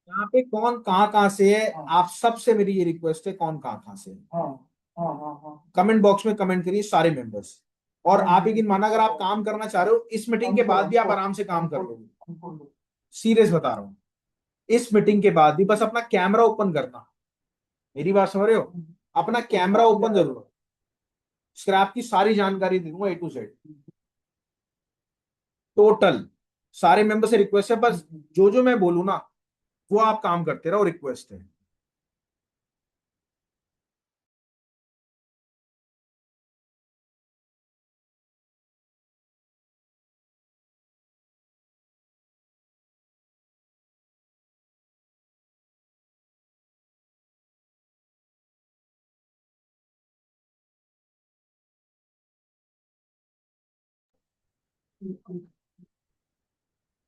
यहाँ पे कौन कहाँ से है, आप सबसे मेरी ये रिक्वेस्ट है, कौन कहाँ से है कमेंट बॉक्स में कमेंट करिए सारे मेंबर्स। और आप यकीन माना, अगर आप काम करना चाह रहे हो इस मीटिंग के बाद भी आप आराम से काम कर लोगे, सीरियस बता रहा हूँ। इस मीटिंग के बाद भी बस अपना कैमरा ओपन करना, मेरी बात समझ रहे हो, अपना कैमरा ओपन जरूर, स्क्रैप की सारी जानकारी दे दूंगा A to Z टोटल। सारे मेंबर से रिक्वेस्ट है, बस जो जो मैं बोलूँ ना वो आप काम करते रहो, रिक्वेस्ट है।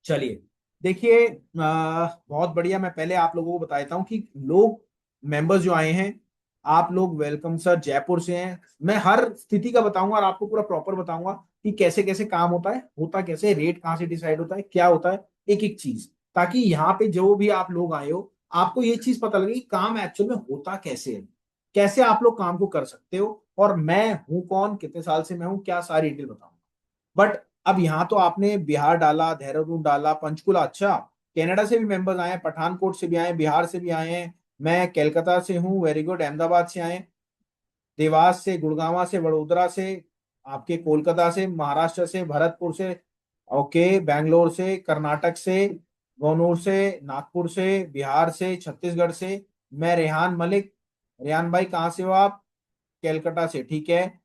चलिए, देखिए, बहुत बढ़िया। मैं पहले आप लोगों को बता देता हूँ कि लोग मेंबर्स जो आए हैं, आप लोग वेलकम सर, जयपुर से हैं। मैं हर स्थिति का बताऊंगा और आपको पूरा प्रॉपर बताऊंगा कि कैसे कैसे काम होता है, होता कैसे, रेट कहाँ से डिसाइड होता है, क्या होता है, एक एक चीज, ताकि यहाँ पे जो भी आप लोग आए हो आपको ये चीज पता लगे कि काम एक्चुअल में होता कैसे है, कैसे आप लोग काम को कर सकते हो, और मैं हूं कौन, कितने साल से मैं हूं, क्या सारी डिटेल बताऊंगा। बट अब यहाँ तो आपने बिहार डाला, देहरादून डाला, पंचकुला, अच्छा, कनाडा से भी मेंबर्स आए हैं, पठानकोट से भी आए हैं, बिहार से भी आए हैं, मैं कोलकाता से हूँ, वेरी गुड, अहमदाबाद से आए हैं, देवास से, गुड़गांव से, वडोदरा से, आपके कोलकाता से, महाराष्ट्र से, भरतपुर से, ओके, बैंगलोर से, कर्नाटक से, गोनूर से, नागपुर से, बिहार से, छत्तीसगढ़ से, मैं रेहान मलिक। रेहान भाई कहाँ से हो आप? केलकटा से, ठीक है।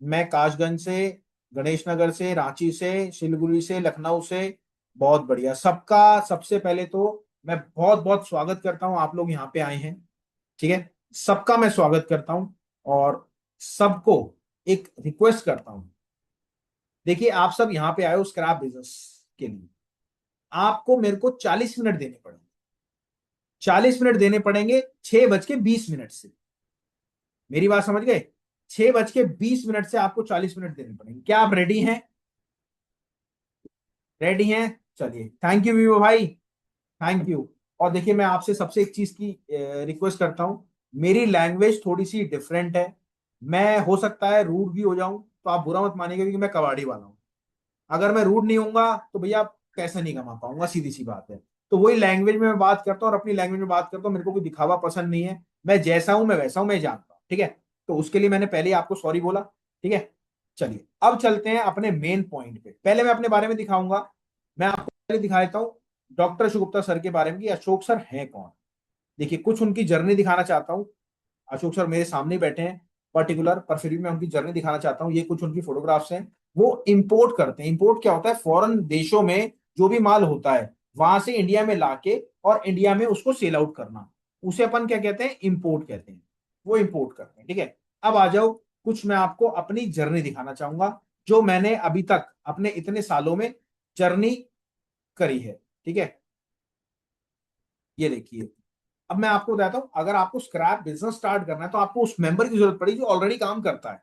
मैं काशगंज से, गणेश नगर से, रांची से, सिलीगुड़ी से, लखनऊ से। बहुत बढ़िया, सबका सबसे पहले तो मैं बहुत बहुत स्वागत करता हूं, आप लोग यहाँ पे आए हैं, ठीक है। सबका मैं स्वागत करता हूं, और सबको एक रिक्वेस्ट करता हूं। देखिए, आप सब यहाँ पे आए हो स्क्रैप बिजनेस के लिए, आपको मेरे को 40 मिनट देने पड़ेंगे, 40 मिनट देने पड़ेंगे, 6:20 से। मेरी बात समझ गए? 6:20 से आपको 40 मिनट देने पड़ेंगे। क्या आप रेडी हैं? रेडी हैं? चलिए, थैंक यू वीवो भाई, थैंक यू। और देखिए, मैं आपसे सबसे एक चीज की रिक्वेस्ट करता हूँ, मेरी लैंग्वेज थोड़ी सी डिफरेंट है, मैं हो सकता है रूड भी हो जाऊं, तो आप बुरा मत मानिएगा, क्योंकि मैं कबाड़ी वाला हूँ। अगर मैं रूड नहीं होऊंगा तो भैया पैसा नहीं कमा पाऊंगा, सीधी सी बात है। तो वही लैंग्वेज में मैं बात करता हूँ, और अपनी लैंग्वेज में बात करता हूँ, मेरे को कोई दिखावा पसंद नहीं है, मैं जैसा हूं मैं वैसा हूं, मैं जानता हूँ, ठीक है। तो उसके लिए मैंने पहले ही आपको सॉरी बोला, ठीक है। चलिए, अब चलते हैं अपने मेन पॉइंट पे। पहले मैं अपने बारे में दिखाऊंगा, मैं आपको पहले दिखा देता हूँ डॉक्टर अशोक सर के बारे में कि अशोक सर हैं कौन। देखिए, कुछ उनकी जर्नी दिखाना चाहता हूँ। अशोक सर मेरे सामने बैठे हैं पर्टिकुलर, पर फिर भी मैं उनकी जर्नी दिखाना चाहता हूँ। ये कुछ उनकी फोटोग्राफ्स हैं। वो इंपोर्ट करते हैं, इंपोर्ट क्या होता है, फॉरेन देशों में जो भी माल होता है वहां से इंडिया में लाके और इंडिया में उसको सेल आउट करना, उसे अपन क्या कहते हैं, इंपोर्ट कहते हैं। वो इंपोर्ट करते हैं, ठीक है। अब आ जाओ, कुछ मैं आपको अपनी जर्नी दिखाना चाहूंगा, जो मैंने अभी तक अपने इतने सालों में जर्नी करी है, ठीक है। ये देखिए, अब मैं आपको बताता हूं, अगर आपको स्क्रैप बिजनेस स्टार्ट करना है तो आपको उस मेंबर की जरूरत पड़ेगी जो ऑलरेडी काम करता है।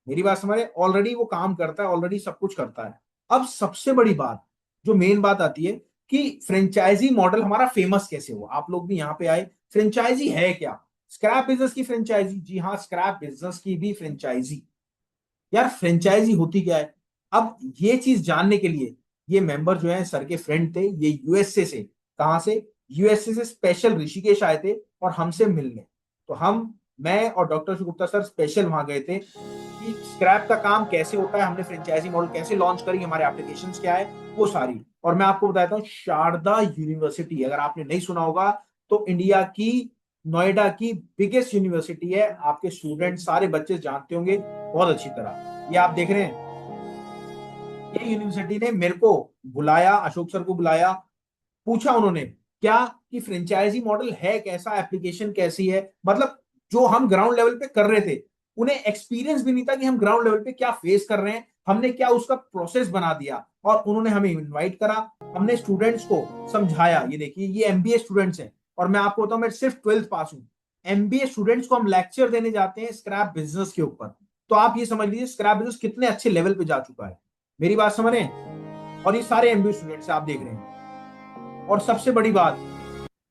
मेरी बात समझे, ऑलरेडी वो काम करता है, ऑलरेडी सब कुछ करता है। अब सबसे बड़ी बात, जो मेन बात आती है कि फ्रेंचाइजी मॉडल हमारा फेमस कैसे हुआ। आप लोग भी यहाँ पे आए, फ्रेंचाइजी है क्या? स्क्रैप बिजनेस की फ्रेंचाइजी, जी हाँ, स्क्रैप बिजनेस की भी फ्रेंचाइजी। यार, फ्रेंचाइजी होती क्या है? अब ये चीज जानने के लिए, ये मेंबर जो है सर के फ्रेंड थे, ये यूएसए से, कहां से, यूएसए से स्पेशल ऋषिकेश आए थे और हमसे मिलने। तो मैं और डॉक्टर गुप्ता सर स्पेशल वहां गए थे कि स्क्रैप का काम कैसे होता है, हमने फ्रेंचाइजी मॉडल कैसे लॉन्च करी, हमारे एप्लीकेशंस क्या है, वो सारी। और मैं आपको बताता हूँ, शारदा यूनिवर्सिटी, अगर आपने नहीं सुना होगा, तो इंडिया की, नोएडा की बिगेस्ट यूनिवर्सिटी है। आपके स्टूडेंट सारे बच्चे जानते होंगे बहुत अच्छी तरह। ये आप देख रहे हैं, ये यूनिवर्सिटी ने मेरे को बुलाया, अशोक सर को बुलाया, पूछा उन्होंने क्या, कि फ्रेंचाइजी मॉडल है कैसा, एप्लीकेशन कैसी है, मतलब जो हम ग्राउंड लेवल पे कर रहे थे, उन्हें एक्सपीरियंस भी नहीं था कि हम ग्राउंड लेवल पे क्या फेस कर रहे हैं, हमने क्या उसका प्रोसेस बना दिया, और उन्होंने हमें इनवाइट करा, हमने स्टूडेंट्स को समझाया। ये देखिए, ये एमबीए स्टूडेंट्स हैं, और मैं आपको बताऊं, मैं सिर्फ 12th पास हूं। एमबीए स्टूडेंट्स को हम लेक्चर देने जाते हैं स्क्रैप बिजनेस के ऊपर। तो आप ये समझ लीजिए स्क्रैप बिजनेस कितने अच्छे लेवल पे जा चुका है। मेरी बात समझ रहे हैं? और ये सारे एमबीए स्टूडेंट्स आप देख रहे हैं। और सबसे बड़ी बात,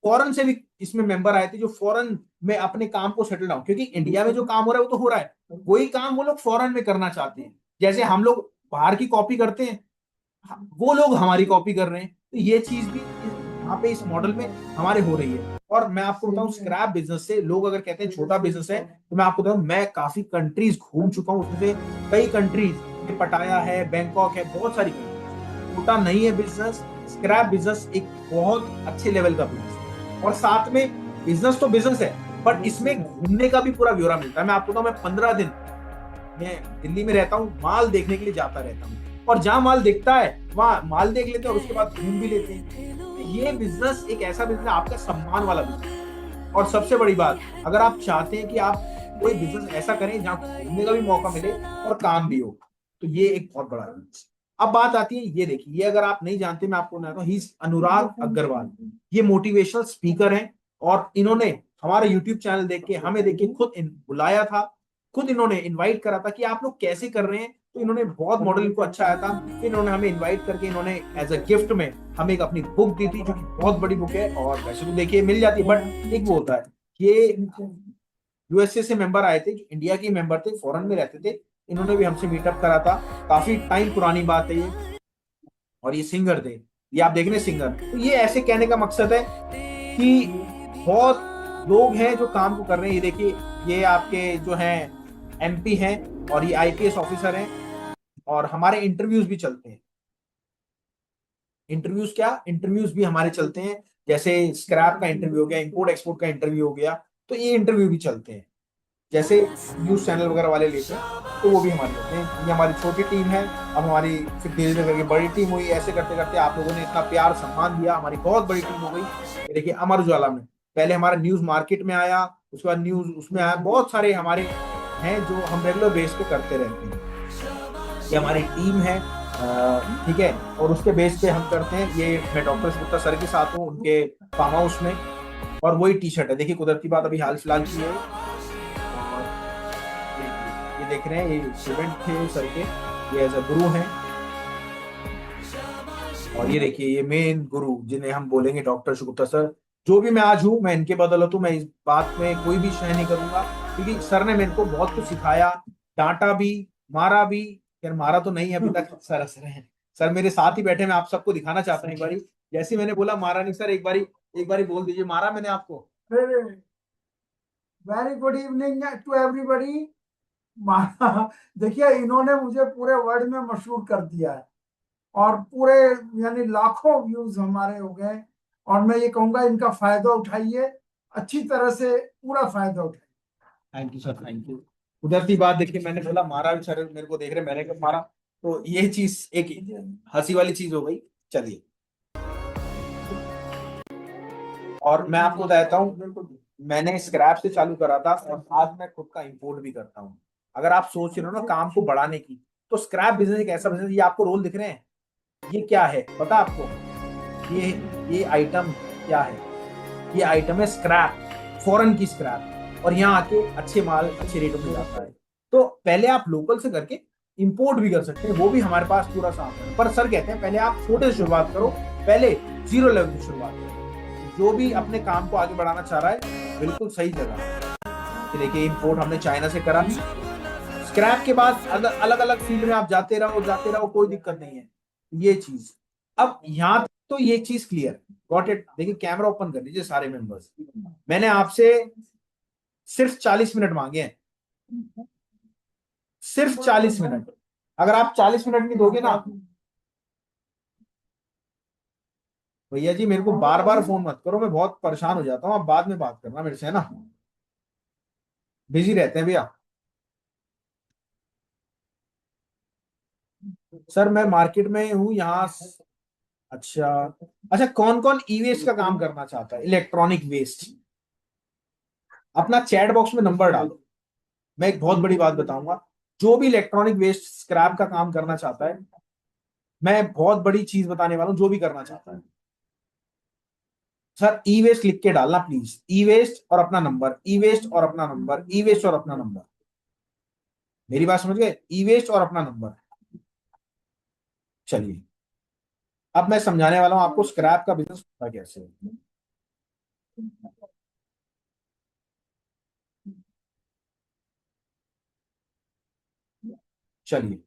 फॉरेन से भी इसमें मेंबर आए थे जो फॉरेन में अपने काम को सेटल डाउन, क्योंकि इंडिया में जो काम हो रहा है वो तो हो रहा है, वही काम वो लोग फॉरेन में करना चाहते हैं। जैसे हम लोग बाहर की कॉपी करते हैं, वो लोग हमारी कॉपी कर रहे हैं। तो ये चीज भी यहाँ पे इस मॉडल में हमारे हो रही है। और मैं आपको बताऊं, स्क्रैप बिजनेस से लोग अगर कहते हैं छोटा बिजनेस है, तो मैं आपको बताऊं मैं काफी कंट्रीज घूम चुका हूँ, उसमें से कई कंट्रीज, पटाया है, बैंकॉक है, बहुत सारी कंट्रीज। छोटा नहीं है बिजनेस, स्क्रैप बिजनेस एक बहुत अच्छे लेवल का बिजनेस है। और साथ में बिजनेस तो बिजनेस है, बट इसमें घूमने का भी पूरा ब्यौरा मिलता है। मैं आपको बताऊं, मैं 15 दिन मैं दिल्ली में रहता हूँ, माल देखने के लिए जाता रहता हूँ, और जहां माल दिखता है वहां माल देख लेते हैं और उसके बाद घूम भी लेते हैं। तो ये बिजनेस एक ऐसा बिजनेस है, आपका सम्मान वाला बिजनेस। और सबसे बड़ी बात, अगर आप चाहते हैं कि आप कोई बिजनेस ऐसा करें जहां घूमने का भी मौका मिले और काम भी हो, तो ये एक बहुत बड़ा बिजनेस। अब बात आती है, ये देखिए, ये अगर आप नहीं जानते, मैं आपको बताता हूँ, ही अनुराग अग्रवाल, ये मोटिवेशनल स्पीकर हैं। और इन्होंने हमारे यूट्यूब चैनल देख के, हमें देख के खुद बुलाया था, खुद इन्होंने इनवाइट करा था कि आप लोग कैसे कर रहे हैं। तो इन्होंने बहुत मॉडल इनको अच्छा आया था, फिर इन्होंने हमें इनवाइट करके इन्होंने एज अ गिफ्ट में हमें एक अपनी बुक दी थी, जो कि बहुत बड़ी बुक है। और वैसे तो देखिए मिल जाती है, बट एक वो होता है, ये यूएसए से मेंबर आए थे, जो इंडिया के मेंबर थे, फॉरेन में रहते थे। इन्होंने भी हमसे मीटअप करा था, काफी टाइम पुरानी बात है ये। और ये सिंगर थे, ये आप देख रहे हैं सिंगर। तो ये ऐसे कहने का मकसद है कि बहुत लोग हैं जो काम को कर रहे हैं। ये देखिए, ये आपके जो हैं एमपी हैं, और ये आईपीएस ऑफिसर हैं। और हमारे इंटरव्यूज भी चलते हैं। इंटरव्यूज क्या, इंटरव्यूज भी हमारे चलते हैं। जैसे स्क्रैप का इंटरव्यू हो गया, इंपोर्ट एक्सपोर्ट का इंटरव्यू हो गया, तो ये इंटरव्यू भी चलते हैं। जैसे न्यूज चैनल वगैरह वाले लेते हैं, तो वो भी हमारे होते हैं। ये हमारी छोटी टीम है, अब हमारी फिर धीरे धीरे करके बड़ी टीम हुई। ऐसे करते करते आप लोगों ने इतना प्यार सम्मान दिया, हमारी बहुत बड़ी टीम हो गई। ये देखिए, अमर उजाला में पहले हमारा न्यूज मार्केट में आया, उसके बाद न्यूज उसमें आया। बहुत सारे हमारे हैं जो हम रेगुलर बेस पे करते रहते हैं। ये हमारी टीम है, ठीक है। और उसके बेस पे हम करते हैं। ये मैं डॉक्टर गुप्ता सर के साथ हूँ, उनके फार्म हाउस में। और वही टी शर्ट है, देखिए कुदरती बात अभी हाल फिलहाल की है। और ये देख रहे हैं, ये स्टूडेंट थे सर के, ये एज अ गुरु हैं। और ये देखिए, ये मेन गुरु जिन्हें हम बोलेंगे डॉक्टर गुप्ता सर। जो भी मैं आज हूँ, मैं इनके बदौलत हूँ। मैं इस बात में कोई भी शय नहीं करूंगा, क्योंकि सर ने मेरे को बहुत कुछ सिखाया, डांटा भी, मारा भी। यार मारा तो नहीं है अभी तक, सर हंस रहे हैं। सर मेरे साथ ही बैठे, मैं आप सबको दिखाना चाहता हूँ एक बारी। जैसे मैंने बोला मारा नहीं सर, एक बारी बोल दीजिए, मारा मैंने आपको। Very good evening to everybody. देखिए, इन्होंने मुझे पूरे वर्ल्ड में मशहूर कर दिया है, और पूरे यानी लाखों व्यूज हमारे हो गए। और मैं ये कहूंगा, इनका फायदा उठाइए, अच्छी तरह से पूरा फायदा उठाइए। Thank you sir, thank you. कुदरती बात, देखिए मैंने बोला मारा भी, सर मेरे को देख रहे, मैंने कब मारा। तो ये चीज एक हंसी वाली चीज हो गई। चलिए, और मैं आपको बताता हूँ, मैंने स्क्रैप से चालू करा था, और आज मैं खुद का इंपोर्ट भी करता हूँ। अगर आप सोच रहे हो ना काम को बढ़ाने की, तो स्क्रैप बिजनेस एक ऐसा बिजनेस, ये आपको रोल दिख रहे हैं, ये क्या है पता आपको? ये ये आइटम क्या है? ये आइटम है स्क्रैप, फॉरेन की स्क्रैप। और यहाँ आके अच्छे माल अच्छे रेटों में जाता है। तो पहले आप लोकल से करके इंपोर्ट भी कर सकते हैं, वो भी हमारे पास पूरा साफ है। पर सर कहते हैं पहले आप छोटे से शुरुआत करो, पहले जीरो लेवल से शुरुआत करो। जो भी अपने काम को आगे बढ़ाना चाह रहा है, बिल्कुल सही जगह है। देखिए, इंपोर्ट हमने चाइना से करा। स्क्रैप के बाद अगर अलग अलग फील्ड में आप जाते रहो, कोई दिक्कत नहीं है। ये चीज, अब यहाँ तो ये चीज क्लियर, गॉट इट। देखिए, कैमरा ओपन कर लीजिए सारे मेंबर्स। मैंने आपसे सिर्फ 40 मिनट मांगे हैं, सिर्फ 40 मिनट। अगर आप 40 मिनट नहीं दोगे ना, भैया जी मेरे को बार बार फोन मत करो, मैं बहुत परेशान हो जाता हूँ। आप बाद में बात करना मेरे से, है ना, बिजी रहते हैं भैया। सर मैं मार्केट में हूँ यहाँ। अच्छा, अच्छा, कौन कौन ई वेस्ट का काम करना चाहता है, इलेक्ट्रॉनिक वेस्ट? अपना चैट बॉक्स में नंबर डालो। मैं एक बहुत बड़ी बात बताऊंगा, जो भी इलेक्ट्रॉनिक वेस्ट स्क्रैप का काम करना चाहता है, मैं बहुत बड़ी चीज बताने वाला हूँ, जो भी करना चाहता है। सर ई वेस्ट लिख के डालना प्लीज, ई वेस्ट और अपना नंबर, ई वेस्ट और अपना नंबर, ई वेस्ट और अपना नंबर। मेरी बात समझ गए? ई वेस्ट और अपना नंबर। चलिए, अब मैं समझाने वाला हूं आपको स्क्रैप का बिजनेस होता कैसे है। चलिए।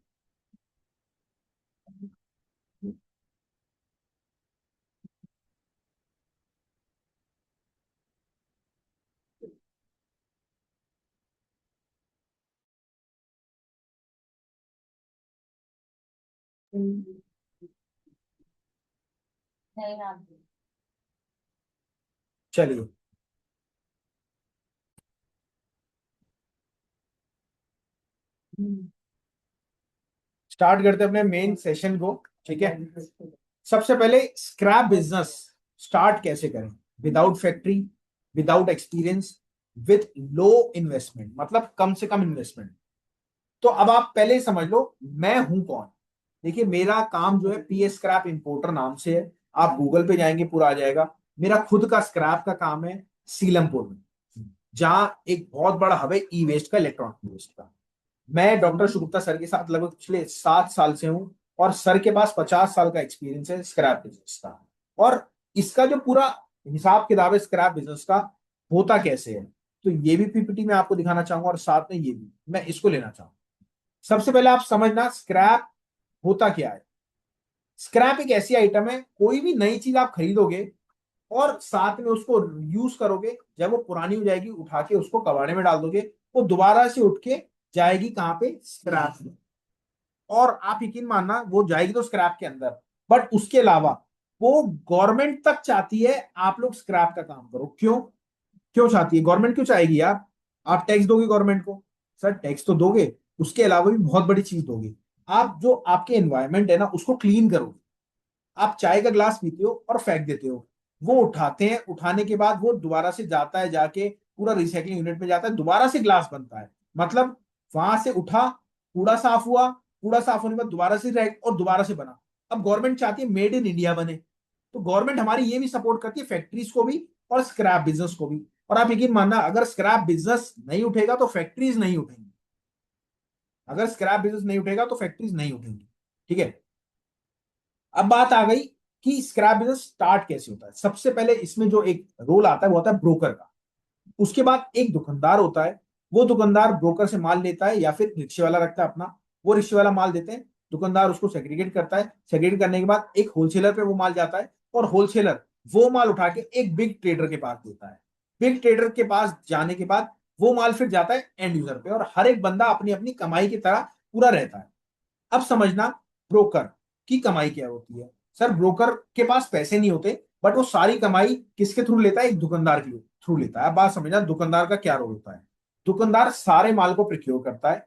चलिए स्टार्ट करते हैं अपने मेन सेशन को। ठीक है, सबसे पहले स्क्रैप बिजनेस स्टार्ट कैसे करें without factory, without experience, with low investment, मतलब कम से कम इन्वेस्टमेंट। तो अब आप पहले ही समझ लो मैं हूं कौन। देखिए मेरा काम जो है पीए स्क्रैप इंपोर्टर नाम से है। आप गूगल पे जाएंगे पूरा आ जाएगा। मेरा खुद का स्क्रैप का काम है सीलमपुर में, जहां एक बहुत बड़ा हब है ई वेस्ट का, इलेक्ट्रॉनिक वेस्ट का। मैं डॉक्टर शुभुक्ता सर के साथ लगभग पिछले 7 साल से हूँ, और सर के पास 50 साल का एक्सपीरियंस है स्क्रैप बिजनेस का। और इसका जो पूरा हिसाब किताब है स्क्रैप बिजनेस का होता कैसे है, तो ये भी पीपीटी में आपको दिखाना चाहूंगा, और साथ में ये भी मैं इसको लेना चाहूंगा। सबसे पहले आप समझना स्क्रैप होता क्या है। स्क्रैप एक ऐसी आइटम है, कोई भी नई चीज आप खरीदोगे और साथ में उसको यूज करोगे, जब वो पुरानी हो जाएगी उठा के उसको कबाड़े में डाल दोगे, वो दोबारा से उठ के जाएगी कहां पे, स्क्रैप में। और आप यकीन मानना वो जाएगी तो स्क्रैप के अंदर, बट उसके अलावा वो गवर्नमेंट तक चाहती है आप लोग स्क्रैप का काम करो। क्यों? क्यों चाहती है गवर्नमेंट, क्यों चाहेगी यार? आप टैक्स दोगे गवर्नमेंट को, सर टैक्स तो दोगे, उसके अलावा भी बहुत बड़ी चीज दोगे। आप जो आपके एनवायरमेंट है ना उसको क्लीन करोगे। आप चाय का ग्लास पीते हो और फेंक देते हो, वो उठाते हैं, उठाने के बाद वो दोबारा से जाता है, जाके पूरा रिसाइकलिंग यूनिट में जाता है, दोबारा से ग्लास बनता है। मतलब वहां से उठा, कूड़ा साफ हुआ, कूड़ा साफ होने के बाद दोबारा से रह और दोबारा से बना। अब गवर्नमेंट चाहती है मेड इन इंडिया बने, तो गवर्नमेंट हमारी ये भी सपोर्ट करती है फैक्ट्रीज को भी और स्क्रैप बिजनेस को भी। और आप यकीन मानना अगर स्क्रैप बिजनेस नहीं उठेगा तो फैक्ट्रीज नहीं उठेंगी, अगर स्क्रैप बिजनेस नहीं उठेगा तो फैक्ट्रीज नहीं उठेंगी। ठीक है, अब बात आ गई कि स्क्रैप बिजनेस स्टार्ट कैसे होता है। सबसे पहले इसमें जो एक रोल आता है वो आता है ब्रोकर का। उसके बाद एक दुकानदार होता है, वो दुकानदार ब्रोकर से माल लेता है, या फिर रिक्शे वाला रखता है अपना, वो रिक्शे वाला माल देते हैं, दुकानदार उसको सेग्रीगेट करता है, सेग्रीगेट करने के बाद एक होलसेलर पे वो माल जाता है, और होलसेलर वो माल उठा के एक बिग ट्रेडर के पास देता है। बिग ट्रेडर के पास जाने के बाद वो माल फिर जाता है एंड यूजर पे, और हर एक बंदा अपनी अपनी कमाई की तरह पूरा रहता है। अब समझना ब्रोकर की कमाई क्या होती है। सर ब्रोकर के पास पैसे नहीं होते, बट वो सारी कमाई किसके थ्रू लेता है, एक दुकानदार के थ्रू लेता है। अब बात समझना दुकानदार का क्या रोल होता है। दुकानदार सारे माल को प्रिक्योर करता है,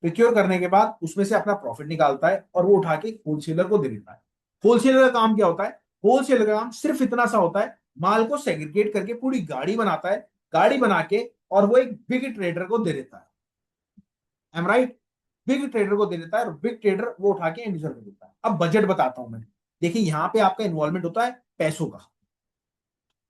प्रिक्योर करने के बाद उसमें से अपना प्रॉफिट निकालता है और वो उठा के होलसेलर को दे देता है। होलसेलर का काम क्या होता है? होलसेलर का काम सिर्फ इतना सा होता है, माल को सेग्रीगेट करके पूरी गाड़ी बनाता है, गाड़ी बना के और वो एक बिग ट्रेडर को दे देता है। M right? बिग ट्रेडर को दे देता है, और बिग ट्रेडर वो उठा के एंड यूजर को देता है। अब बजट बताता हूं मैं। देखिए यहां पे आपका इन्वॉल्वमेंट होता है पैसों का।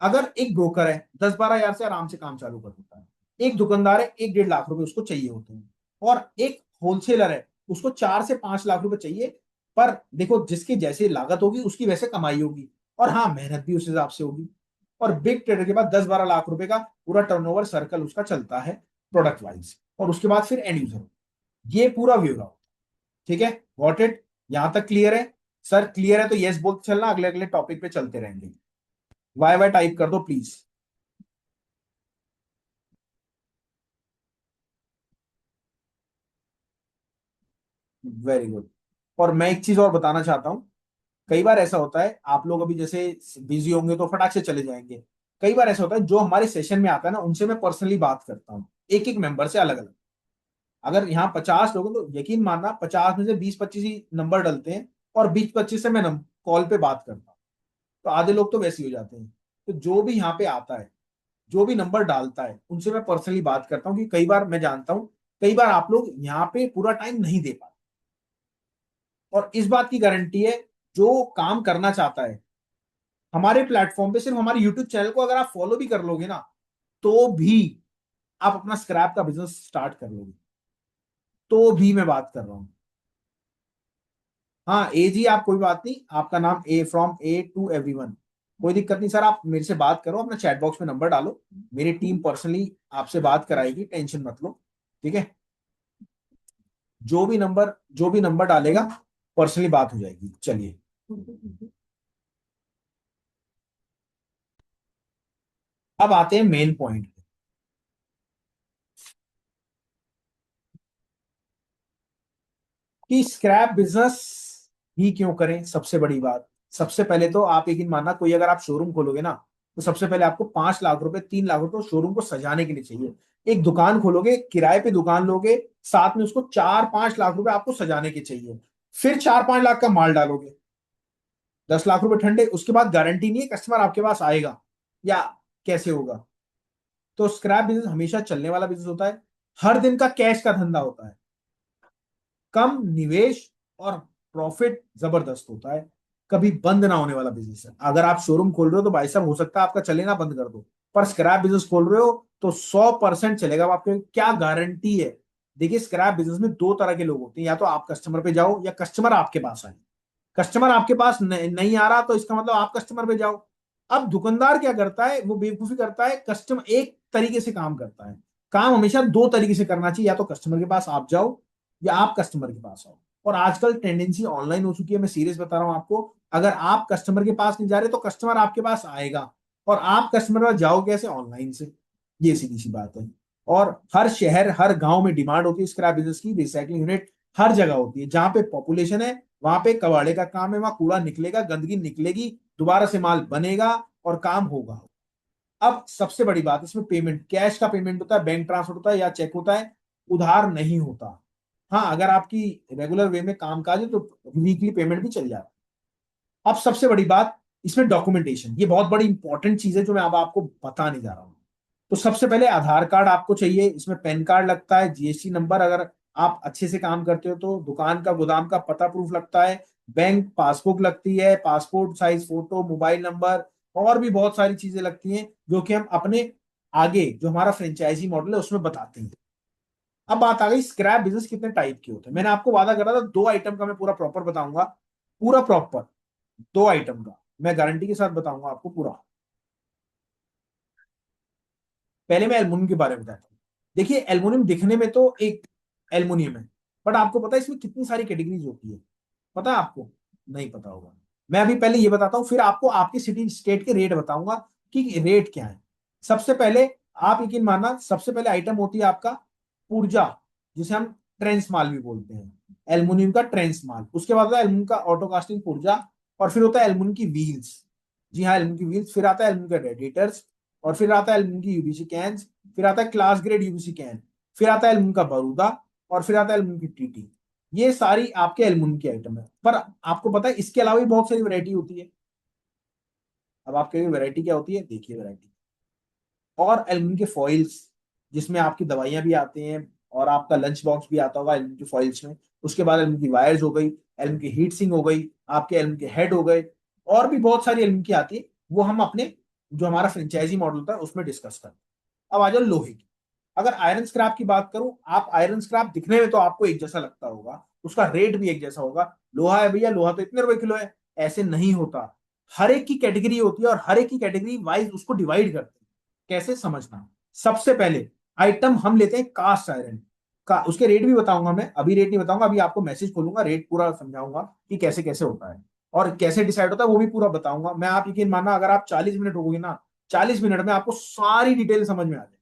अगर एक ब्रोकर है 10-12 हजार से आराम से काम चालू कर देता है, एक दुकानदार है 1-1.5 लाख रुपए उसको चाहिए होते हैं, और एक होलसेलर है उसको 4 से 5 लाख रुपए चाहिए। पर देखो जिसकी जैसी लागत होगी उसकी वैसे कमाई होगी, और हाँ मेहनत भी उस हिसाब से होगी। और बिग ट्रेडर के बाद 10-12 लाख रुपए का पूरा टर्नओवर सर्कल उसका चलता है प्रोडक्ट वाइज, और उसके बाद फिर एंड यूजर। ये पूरा व्यू रहा। ठीक है, गॉट इट? यहां तक क्लियर है? सर क्लियर है तो यस बोलते चलना, अगले अगले टॉपिक पे चलते रहेंगे। वाई वाई टाइप कर दो प्लीज। Very good. और मैं एक चीज और बताना चाहता हूँ, कई बार ऐसा होता है आप लोग अभी जैसे बिजी होंगे तो फटाक से चले जाएंगे। कई बार ऐसा होता है जो हमारे सेशन में आता है ना उनसे मैं पर्सनली बात करता हूँ, एक एक मेंबर से अलग अलग। अगर यहाँ 50 लोग हैं तो यकीन मानना 50 में से 20-25 ही नंबर डलते हैं, और 20-25 से मैं कॉल पे बात करता हूँ, तो आधे लोग तो वैसे ही हो जाते हैं। तो जो भी यहाँ पे आता है, जो भी नंबर डालता है, उनसे मैं पर्सनली बात करता हूँ, कि कई बार मैं जानता हूँ कई बार आप लोग यहाँ पे पूरा टाइम नहीं दे पाते। और इस बात की गारंटी है, जो काम करना चाहता है हमारे प्लेटफॉर्म पे, सिर्फ हमारे यूट्यूब चैनल को अगर आप फॉलो भी कर लोगे ना, तो भी आप अपना स्क्रैप का बिजनेस स्टार्ट कर लोगे। तो भी मैं बात कर रहा हूं। हाँ ए जी, आप कोई बात नहीं, आपका नाम ए फ्रॉम ए टू एवरीवन। कोई दिक्कत नहीं सर, आप मेरे से बात करो, अपना चैट बॉक्स में नंबर डालो, मेरी टीम पर्सनली आपसे बात कराएगी, टेंशन मत लो। ठीक है, जो भी नंबर डालेगा पर्सनली बात हो जाएगी। चलिए, अब आते हैं मेन पॉइंट कि स्क्रैप बिजनेस ही क्यों करें। सबसे बड़ी बात, सबसे पहले तो आप यकीन मानना, कोई अगर आप शोरूम खोलोगे ना, तो सबसे पहले आपको 5 लाख रुपए 3 लाख रुपए शोरूम को सजाने के लिए चाहिए। एक दुकान खोलोगे, किराए पे दुकान लोगे, साथ में उसको 4-5 लाख रुपए आपको सजाने के चाहिए। फिर 4-5 लाख का माल डालोगे, 10 लाख रुपए ठंडे। उसके बाद गारंटी नहीं है कस्टमर आपके पास आएगा या कैसे होगा। तो स्क्रैप बिजनेस हमेशा चलने वाला बिजनेस होता है, हर दिन का कैश का धंधा होता है, कम निवेश और प्रॉफिट जबरदस्त होता है, कभी बंद ना होने वाला बिजनेस है। अगर आप शोरूम खोल रहे हो तो भाई साहब हो सकता है आपका चले ना, बंद कर दो, पर स्क्रैप बिजनेस खोल रहे हो तो 100% चलेगा। अब आपके क्या गारंटी है। देखिए, स्क्रैप बिजनेस में दो तरह के लोग होते हैं, या तो आप कस्टमर पे जाओ या कस्टमर आपके पास आए। कस्टमर आपके पास नहीं आ रहा तो इसका मतलब आप कस्टमर पे जाओ। अब दुकानदार क्या करता है, वो बेवकूफी करता है, कस्टमर एक तरीके से काम करता है। काम हमेशा दो तरीके से करना चाहिए, या तो कस्टमर के पास आप जाओ या आप कस्टमर के पास आओ। और आजकल टेंडेंसी ऑनलाइन हो चुकी है, मैं सीरियस बता रहा हूं आपको। अगर आप कस्टमर के पास नहीं जा रहे तो कस्टमर आपके पास आएगा, और आप कस्टमर के पास जाओ कैसे, ऑनलाइन से। ये सीधी सी बात है। और हर शहर हर गांव में डिमांड होती है स्क्रैप बिजनेस की, रिसाइकलिंग यूनिट हर जगह होती है। जहां पे पॉपुलेशन है वहां पे कबाड़े का काम है, वहां कूड़ा निकलेगा, गंदगी निकलेगी, दोबारा से माल बनेगा और काम होगा। अब सबसे बड़ी बात, इसमें पेमेंट कैश का पेमेंट होता है, बैंक ट्रांसफर होता है या चेक होता है, उधार नहीं होता। हाँ, अगर आपकी रेगुलर वे में कामकाज है तो वीकली पेमेंट भी चल जाता है। अब सबसे बड़ी बात, इसमें डॉक्यूमेंटेशन, ये बहुत बड़ी इंपॉर्टेंट चीज है जो मैं अब आपको बताने जा रहा हूँ। तो सबसे पहले आधार कार्ड आपको चाहिए, इसमें पैन कार्ड लगता है, जीएसटी नंबर, अगर आप अच्छे से काम करते हो तो दुकान का गोदाम का पता प्रूफ लगता है, बैंक पासबुक लगती है, passport size photo, mobile number, और भी बहुत सारी चीजें लगती हैं जो कि हम अपने आगे जो हमारा फ्रेंचाइजी मॉडल है उसमें बताते हैं। अब बात आ गई स्क्रैप बिजनेस कितने टाइप के होते हैं। मैंने आपको वादा करा था 2 आइटम का मैं पूरा प्रॉपर बताऊंगा, पूरा प्रॉपर 2 आइटम का मैं गारंटी के साथ बताऊंगा आपको पूरा। पहले मैं एल्युमिनियम के बारे में बताता हूँ। देखिए, एल्युमिनियम दिखने में तो एक एल्युमिनियम है, बट आपको पता है इसमें कितनी सारी कैटेगरीज होती है। पता है आपको? नहीं पता होगा। मैं अभी पहले ये बताता हूँ, फिर आपको आपके सिटी स्टेट के रेट बताऊंगा कि रेट क्या है। सबसे पहले, आप यकीन मानना, सबसे पहले आइटम होती है आपका पुर्जा, जिसे हम ट्रेंस माल भी बोलते हैं, एल्युमिनियम का ट्रेंस माल। उसके बाद होता है एल्युमिनियम का ऑटो कास्टिंग पुर्जा, और फिर होता है एल्युमिनियम की व्हील्स। जी हाँ, एल्युमिनियम की व्हील्स। फिर आता है एल्युमिनियम का रेडिएटर्स, और फिर आता है एल्युमिनियम की यूबीसी कैंस, फिर आता है क्लास ग्रेड यूबीसी कैन, फिर आता है एल्युमिनियम का बरूदा, और फिर आता है एल्युमिनियम की टीटी। ये सारी आपके एल्युमिनियम की आइटम है, पर आपको पता है इसके अलावा भी बहुत सारी वैरायटी होती है। अब आपके वैरायटी क्या होती है, देखिए वैरायटी। और एल्युमिनियम के फॉइल्स, जिसमें आपकी दवाइयां भी आती हैं, और आपका लंच बॉक्स भी आता होगा एल्युमिनियम की फॉइल्स में। उसके बाद एल्युमिनियम की वायर्स हो गई, एल्युमिनियम की हीट सिंक हो गई, आपके एल्युमिनियम के हेड हो गए, और भी बहुत सारी एल्युमिनियम की आती है। वो हम अपने जो हमारा फ्रेंचाइजी मॉडल होता है उसमें डिस्कस करते हैं। अब आ जाओ लोहे की। अगर आयरन स्क्रैप की बात करूं, आप आयरन स्क्रैप दिखने में तो आपको एक जैसा लगता होगा, उसका रेट भी एक जैसा होगा। लोहा है भैया, लोहा तो इतने रुपए किलो है, ऐसे नहीं होता। हर एक की कैटेगरी होती है, और हर एक की कैटेगरी वाइज उसको डिवाइड करते हैं। कैसे समझना, सबसे पहले आइटम हम लेते हैं कास्ट आयरन का। उसके रेट भी बताऊंगा, मैं अभी रेट नहीं बताऊंगा, अभी आपको मैसेज खोलूंगा, रेट पूरा समझाऊंगा कि कैसे कैसे होता है और कैसे डिसाइड होता है, वो भी पूरा बताऊंगा मैं। आप यकीन मानना, अगर आप 40 मिनट होगी ना, 40 मिनट में आपको सारी डिटेल समझ में आ जाए।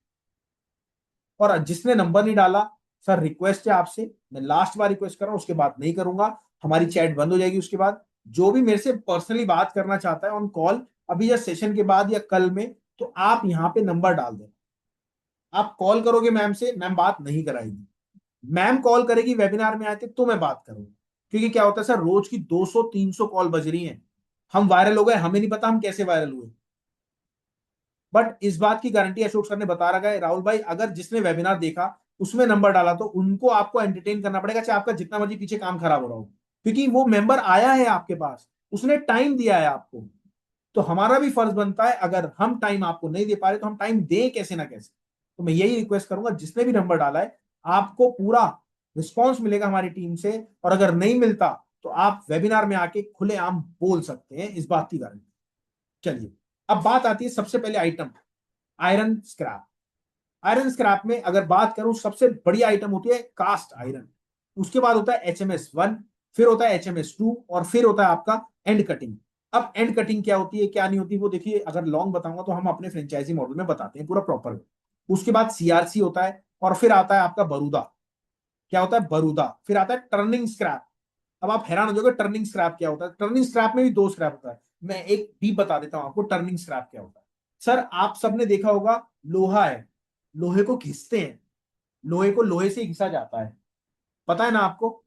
और जिसने नंबर नहीं डाला, सर रिक्वेस्ट है आपसे, मैं लास्ट बार रिक्वेस्ट कर रहा हूं, उसके बाद नहीं करूंगा, हमारी चैट बंद हो जाएगी। उसके बाद जो भी मेरे से पर्सनली बात करना चाहता है ऑन कॉल, अभी या सेशन के बाद या कल में, तो आप यहाँ पे नंबर डाल दें। आप कॉल करोगे मैम से, मैम बात नहीं कराएगी। मैम कॉल करेगी वेबिनार में आके तो मैं बात करूंगा। क्योंकि क्या होता है सर, रोज की 200-300 कॉल बज रही हैं, हम वायरल हो गए, हमें नहीं पता हम कैसे वायरल हुए। बट इस बात की गारंटी अशोक सर ने बता रखा है, राहुल भाई, अगर जिसने वेबिनार देखा उसमें नंबर डाला तो उनको आपको एंटरटेन करना पड़ेगा, चाहे आपका जितना मर्जी पीछे काम खराब हो रहा हो। क्योंकि वो मेंबर आया है आपके पास, उसने टाइम दिया है आपको। तो हमारा भी फर्ज बनता है, अगर हम टाइम आपको नहीं दे पा रहे तो हम टाइम दें कैसे ना कैसे। तो मैं यही रिक्वेस्ट करूंगा, जिसने भी नंबर डाला है, आपको पूरा रिस्पॉन्स मिलेगा हमारी टीम से। और अगर नहीं मिलता तो आप वेबिनार में आके खुलेआम बोल सकते हैं, इस बात की गारंटी। चलिए, अब बात आती है सबसे पहले item, iron scrap. Iron scrap में अगर बात करूं, सबसे बड़ी आइटम होती है कास्ट आयरन, उसके बाद होता है HMS1, फिर होता है HMS2, और फिर होता है आपका एंड कटिंग। अब एंड कटिंग क्या होती है क्या नहीं होती, वो देखिए अगर लॉन्ग बताऊंगा तो हम अपने फ्रेंचाइजी मॉडल में बताते हैं पूरा प्रॉपर। उसके बाद CRC होता है, और फिर आता है आपका बरूदा। क्या होता है बरूदा, फिर आता है टर्निंग स्क्रैप। अब आप हैरान हो जाओगे टर्निंग स्क्रैप क्या होता है। टर्निंग स्क्रैप में भी दो स्क्रैप होता है, मैं एक डीप बता देता हूं आपको टर्निंग स्क्रैप क्या होता है। सर आप सबने देखा होगा, लोहा है, लोहे को घिसते हैं, लोहे को लोहे से घिसा जाता है, पता है ना आपको,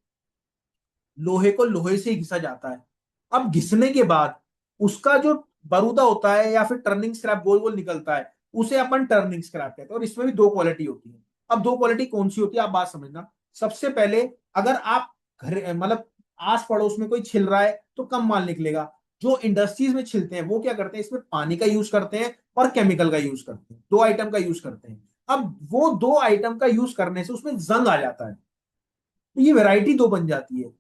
लोहे को लोहे से घिसा जाता है। अब घिसने के बाद उसका जो बरूदा होता है या फिर टर्निंग स्क्रैप गोल गोल निकलता है, उसे अपन टर्निंग स्क्रैप कहते हैं। और इसमें भी दो क्वालिटी होती है। अब दो क्वालिटी कौन सी होती है आप बात समझना। सबसे पहले, अगर आप घर मतलब आस पड़ोस में कोई छिल रहा है तो कम माल निकलेगा। जो इंडस्ट्रीज में छिलते हैं वो क्या करते हैं, इसमें पानी का यूज करते हैं और केमिकल का यूज करते हैं, दो आइटम का यूज करते हैं। अब वो दो आइटम का यूज करने से उसमें जंग आ जाता है, तो ये वैरायटी दो बन जाती है।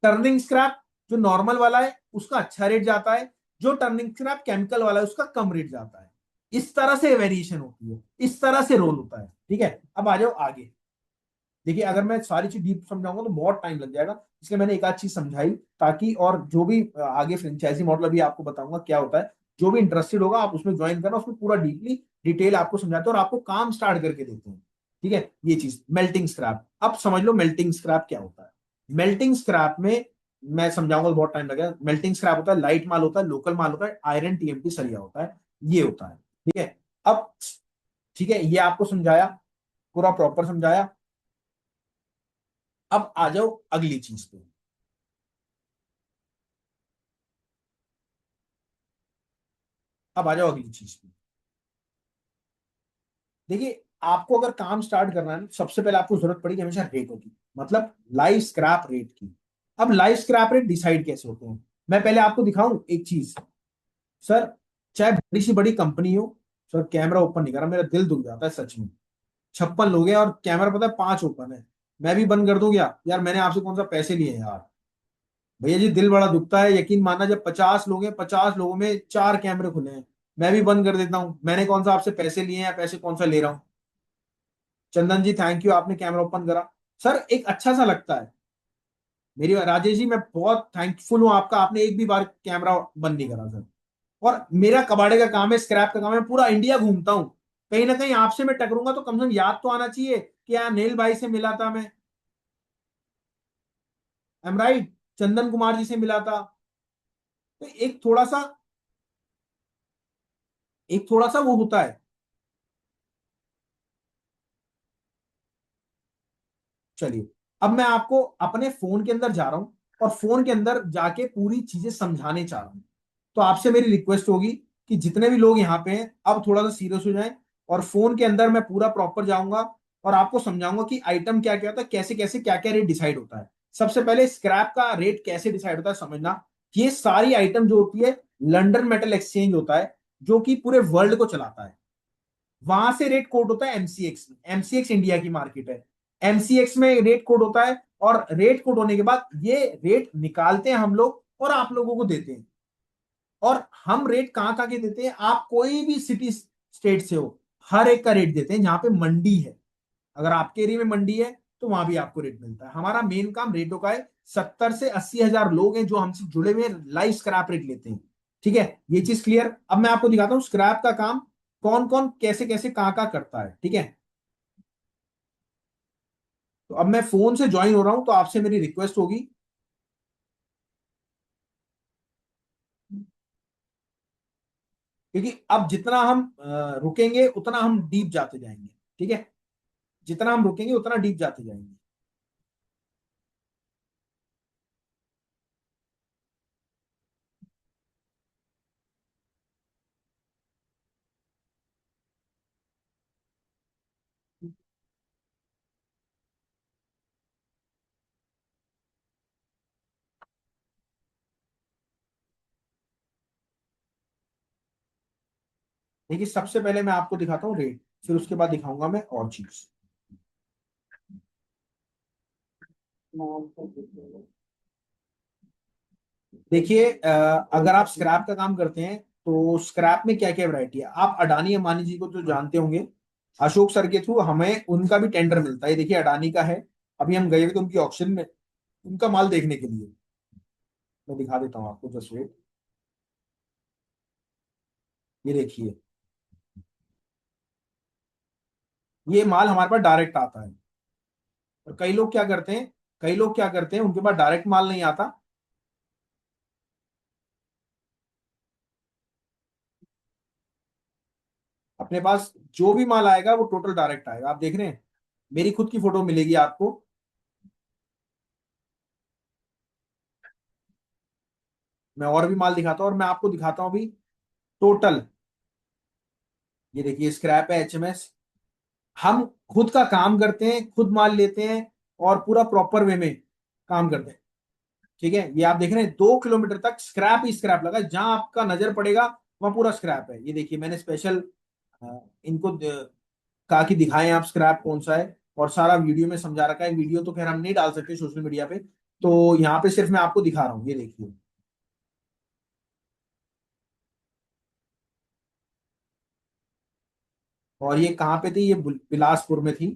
टर्निंग स्क्रैप जो नॉर्मल वाला है उसका अच्छा रेट जाता है, जो टर्निंग स्क्रैप केमिकल वाला है उसका कम रेट जाता है। इस तरह से वेरिएशन होती है, इस तरह से रोल होता है। ठीक है, अब आ जाओ आगे। देखिए अगर मैं सारी चीज डीप समझाऊंगा तो बहुत टाइम लग जाएगा, इसलिए मैंने एक आध चीज समझाई, ताकि और जो भी आगे फ्रेंचाइजी मॉडल अभी आपको बताऊंगा क्या होता है, जो भी इंटरेस्टेड होगा आप उसमें ज्वाइन करना, उसमें पूरा डीपली डिटेल आपको समझाते हैं और आपको काम स्टार्ट करके देते हैं। ठीक है, ये चीज मेल्टिंग स्क्रैप, अब समझ लो मेल्टिंग स्क्रैप क्या होता है। मेल्टिंग स्क्रैप में मैं समझाऊंगा तो बहुत टाइम लगेगा। मेल्टिंग स्क्रैप होता है, लाइट माल होता है, लोकल माल होता है, आयरन TMT सरिया होता है, ये होता है। ठीक है, अब ठीक है, ये आपको समझाया, पूरा प्रॉपर समझाया। अब आ जाओ अगली चीज पे। अब आ जाओ अगली चीज पे। देखिए आपको अगर काम स्टार्ट करना है ना, सबसे पहले आपको जरूरत पड़ेगी हमेशा रेटों की, मतलब लाइव स्क्रैप रेट की। अब लाइव स्क्रैप रेट डिसाइड कैसे होते हैं, मैं पहले आपको दिखाऊं एक चीज। सर चाहे बड़ी सी बड़ी कंपनी हो, सर कैमरा ओपन नहीं करा, मेरा दिल दुख जाता है सच में। 56 लोग हैं और कैमरा पता है 5 ओपन है, मैं भी बंद कर दूं क्या यार, मैंने आपसे कौन सा पैसे लिए हैं यार। भैया जी दिल बड़ा दुखता है, यकीन मानना, जब 50 लोग हैं, 50 लोगों में 4 कैमरे खुले हैं, मैं भी बंद कर देता हूँ। मैंने कौन सा आपसे पैसे लिए हैं या पैसे कौन सा ले रहा हूँ। चंदन जी थैंक यू, आपने कैमरा ओपन करा, सर एक अच्छा सा लगता है। मेरी राजेश जी मैं बहुत थैंकफुल हूँ आपका, आपने एक भी बार कैमरा बंद नहीं करा सर। और मेरा कबाड़े का काम है, स्क्रैप का काम है, पूरा इंडिया घूमता हूँ, कहीं ना कहीं आपसे मैं टकरूंगा तो कम से कम याद तो आना चाहिए कि यार नील भाई से मिला था मैं, एम राइट, चंदन कुमार जी से मिला था। तो एक थोड़ा सा वो होता है। चलिए, अब मैं आपको अपने फोन के अंदर जा रहा हूं और फोन के अंदर जाके पूरी चीजें समझाने चाह रहा हूं। तो आपसे मेरी रिक्वेस्ट होगी कि जितने भी लोग यहाँ पे हैं अब थोड़ा सा सीरियस हो जाएं, और फोन के अंदर मैं पूरा प्रॉपर जाऊंगा और आपको समझाऊंगा कि आइटम क्या क्या होता है, कैसे कैसे क्या क्या रेट डिसाइड होता है। सबसे पहले स्क्रैप का रेट कैसे डिसाइड होता है समझना। ये सारी आइटम जो होती है, लंदन मेटल एक्सचेंज होता है जो कि पूरे वर्ल्ड को चलाता है, वहां से रेट कोड होता है MCX में। MCX इंडिया की मार्केट है, MCX में रेट कोड होता है, और रेट कोड होने के बाद ये रेट निकालते हैं हम लोग और आप लोगों को देते हैं। और हम रेट कहां कहां के देते हैं, आप कोई भी सिटी स्टेट से हो, हर एक का रेट देते हैं जहां पे मंडी है। अगर आपके एरिया में मंडी है तो वहां भी आपको रेट मिलता है। हमारा मेन काम रेटों का है, 70 से 80 हजार लोग हैं जो हमसे जुड़े हुए लाइव स्क्रैप रेट लेते हैं। ठीक है, ये चीज क्लियर। अब मैं आपको दिखाता हूँ स्क्रैप का काम कौन कौन कैसे कैसे कहाँ कहाँ करता है। ठीक है, तो अब मैं फोन से ज्वाइन हो रहा हूं तो आपसे मेरी रिक्वेस्ट होगी, क्योंकि अब जितना हम रुकेंगे उतना हम डीप जाते जाएंगे। ठीक है, जितना हम रुकेंगे उतना डीप जाते जाएंगे। देखिए सबसे पहले मैं आपको दिखाता हूँ रेट, फिर उसके बाद दिखाऊंगा मैं और चीज। देखिए अगर आप स्क्रैप का काम करते हैं तो स्क्रैप में क्या क्या वैरायटी है, आप अडानी अंबानी जी को तो जानते होंगे, अशोक सर के थ्रू हमें उनका भी टेंडर मिलता है। ये देखिए अडानी का है, अभी हम गए हुए थे उनकी ऑक्शन में उनका माल देखने के लिए। मैं दिखा देता हूँ आपको, जस्ट वेट। ये देखिए, ये माल हमारे पास डायरेक्ट आता है। और कई लोग क्या करते हैं, कई लोग क्या करते हैं, उनके पास डायरेक्ट माल नहीं आता। अपने पास जो भी माल आएगा वो टोटल डायरेक्ट आएगा। आप देख रहे हैं, मेरी खुद की फोटो मिलेगी आपको। मैं और भी माल दिखाता हूँ, और मैं आपको दिखाता हूँ अभी टोटल। ये देखिए स्क्रैप है, एचएमएस। हम खुद का काम करते हैं, खुद माल लेते हैं, और पूरा प्रॉपर वे में काम करते हैं। ठीक है, ये आप देख रहे हैं 2 किलोमीटर तक स्क्रैप ही स्क्रैप लगा है। जहां आपका नजर पड़ेगा वहां पूरा स्क्रैप है। ये देखिए मैंने स्पेशल इनको कहा कि दिखाएं आप स्क्रैप कौन सा है, और सारा वीडियो में समझा रखा है। वीडियो तो खैर हम नहीं डाल सकते सोशल मीडिया पे, तो यहाँ पे सिर्फ मैं आपको दिखा रहा हूँ। ये देखिए, और ये कहाँ पे थी, ये बिलासपुर में थी।